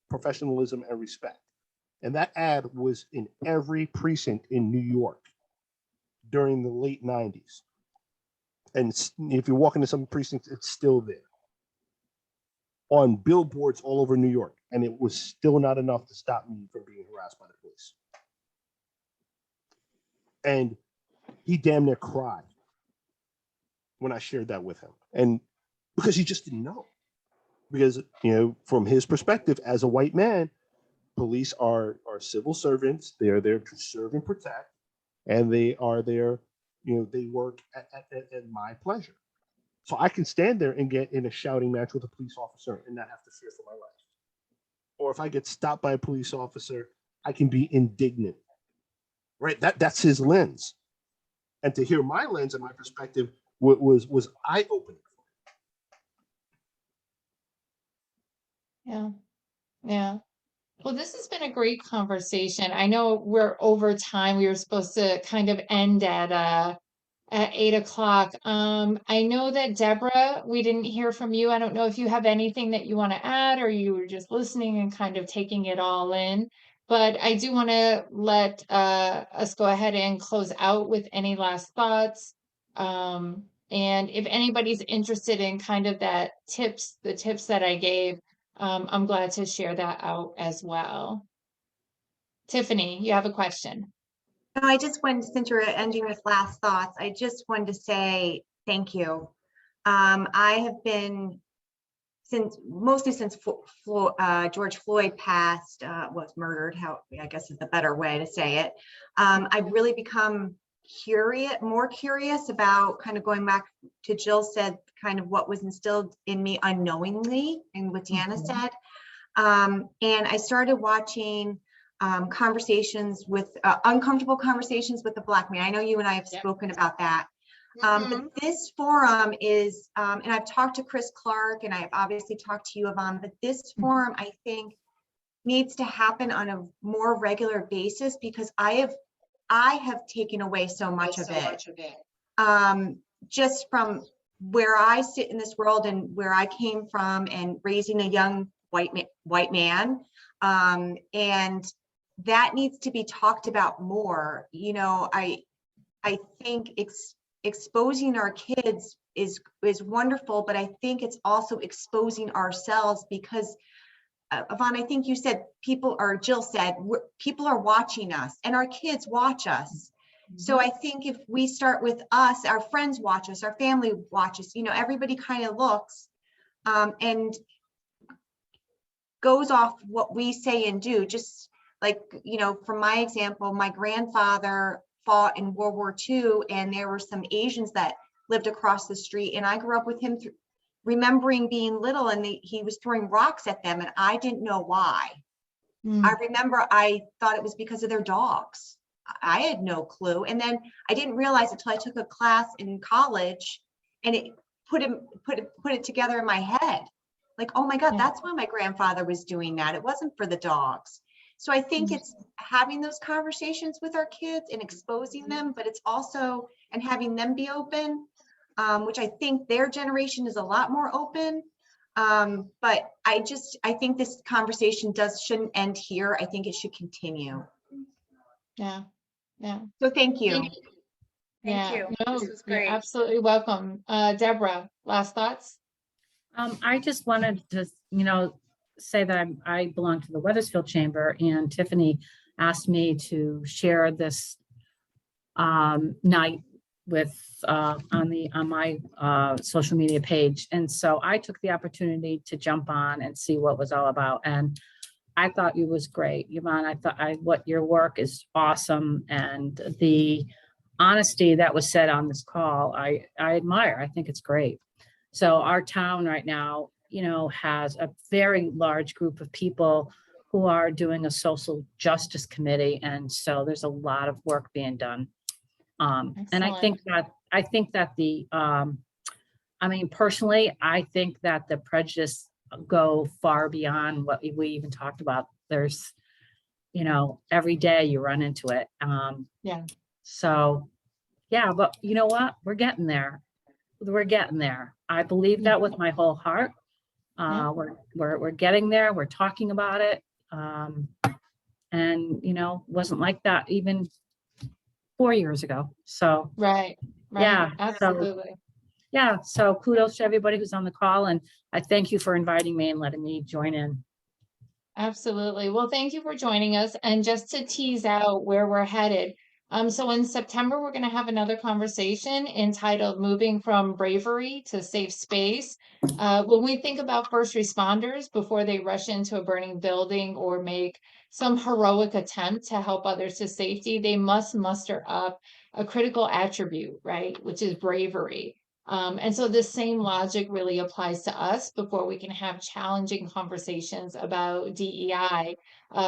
professionalism, and respect. And that ad was in every precinct in New York during the late 90s. And if you walk into some precincts, it's still there on billboards all over New York. And it was still not enough to stop me from being harassed by the police. And he damn near cried when I shared that with him. And because he just didn't know. Because, from his perspective as a white man, police are civil servants. They are there to serve and protect. And they are there, they work at my pleasure. So I can stand there and get in a shouting match with a police officer and not have to fear for my life. Or if I get stopped by a police officer, I can be indignant. Right? That's his lens. And to hear my lens and my perspective was eye-opening. Yeah. Yeah. Well, this has been a great conversation. I know we're over time. We were supposed to kind of end at 8 o'clock. I know that Deborah, we didn't hear from you. I don't know if you have anything that you want to add, or you were just listening and kind of taking it all in. But I do want to let us go ahead and close out with any last thoughts. And if anybody's interested in kind of the tips that I gave, I'm glad to share that out as well. Tiffany, you have a question. No, I just wanted, since you're ending with last thoughts, I just wanted to say thank you. I have been mostly since George Floyd passed, was murdered, how I guess is the better way to say it. I've really become more curious about, kind of going back to Jill said, kind of what was instilled in me unknowingly, and what Deanna said. And I started watching conversations with uncomfortable conversations with the Black man. I know you and I have spoken about that. But this forum is, and I've talked to Chris Clark, and I've obviously talked to you, Yvonne, but this forum, I think, needs to happen on a more regular basis, because I have taken away so much of it. Just from where I sit in this world and where I came from, and raising a young white man. And that needs to be talked about more. You know, I think exposing our kids is wonderful, but I think it's also exposing ourselves, because Yvonne, I think you said Jill said, people are watching us, and our kids watch us. So I think if we start with us, our friends watch us, our family watches, you know, everybody kind of looks and goes off what we say and do. Just like, you know, from my example, my grandfather fought in World War II, and there were some Asians that lived across the street, and I grew up with him remembering being little, and he was throwing rocks at them, and I didn't know why. I remember I thought it was because of their dogs. I had no clue. And then I didn't realize until I took a class in college, and it put it together in my head. Like, oh my God, that's why my grandfather was doing that. It wasn't for the dogs. So I think it's having those conversations with our kids and exposing them, but it's also, and having them be open, which I think their generation is a lot more open. But I think this conversation shouldn't end here. I think it should continue. Yeah. So thank you. Thank you. No, This was you're great. absolutely welcome. Deborah, last thoughts? I just wanted to, say that I belong to the Weathersfield Chamber, and Tiffany asked me to share this night with on my social media page, and so I took the opportunity to jump on and see what it was all about, and I thought it was great, Yvonne. I thought what your work is awesome, and the honesty that was said on this call, I admire. I think it's great. So our town right now, has a very large group of people who are doing a social justice committee. And so there's a lot of work being done. And I think that personally, I think that the prejudice go far beyond what we even talked about. There's, every day you run into it. So yeah, but you know what? We're getting there. I believe that with my whole heart. We're getting there. We're talking about it. And wasn't like that even 4 years ago. So right. Yeah, absolutely. So kudos to everybody who's on the call, and I thank you for inviting me and letting me join in. Absolutely. Well, thank you for joining us. And just to tease out where we're headed. So in September, we're going to have another conversation entitled Moving from Bravery to Safe Space. When we think about first responders before they rush into a burning building or make some heroic attempt to help others to safety, they must muster up a critical attribute, right? Which is bravery. And so the same logic really applies to us before we can have challenging conversations about DEI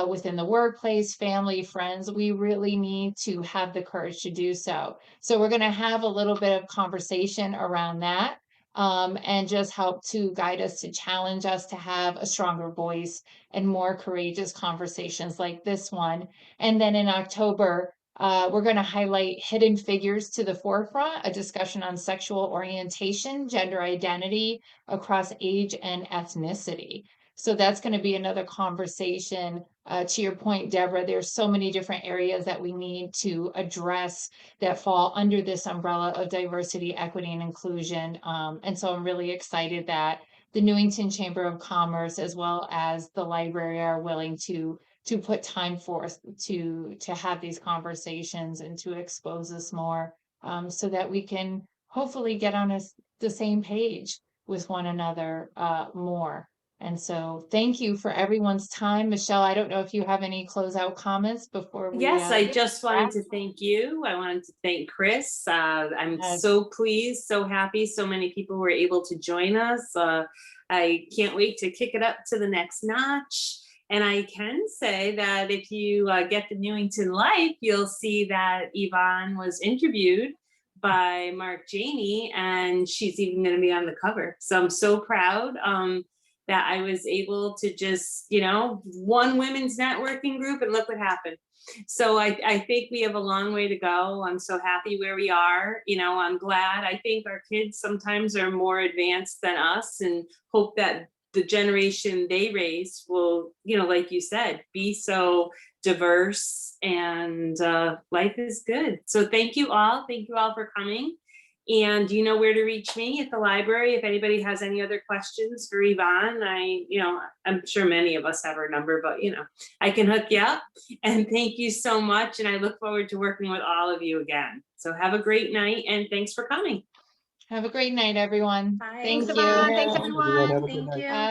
within the workplace, family, friends. We really need to have the courage to do so. So we're going to have a little bit of conversation around that and just help to guide us, to challenge us to have a stronger voice and more courageous conversations like this one. And then in October, we're going to highlight hidden figures to the forefront, a discussion on sexual orientation, gender identity across age and ethnicity. So that's going to be another conversation To your point, Deborah, there's so many different areas that we need to address that fall under this umbrella of diversity, equity, and inclusion. And so I'm really excited that the Newington Chamber of Commerce, as well as the library, are willing to put time forth to have these conversations and to expose us more, so that we can hopefully get on the same page with one another more. And so thank you for everyone's time. Michelle, I don't know if you have any closeout comments before we. Yes, I just wanted to thank you. I wanted to thank Chris. I'm Yes. so pleased, so happy. So many people were able to join us. I can't wait to kick it up to the next notch. And I can say that if you get the Newington Life, you'll see that Yvonne was interviewed by Mark Janey, and she's even going to be on the cover. So I'm so proud that I was able to just, one women's networking group, and look what happened. So I think we have a long way to go. I'm so happy where we are. I'm glad. I think our kids sometimes are more advanced than us, and hope that the generation they raise will, like you said, be so diverse, and life is good. So thank you all. Thank you all for coming. And you know where to reach me at the library if anybody has any other questions for Yvonne. I'm sure many of us have her number, but I can hook you up. And thank you so much. And I look forward to working with all of you again. So have a great night, and thanks for coming. Have a great night, everyone. Bye. Thank Thanks, you. Yvonne. Thanks, Everyone, have everyone. a good Thank night. you. Bye.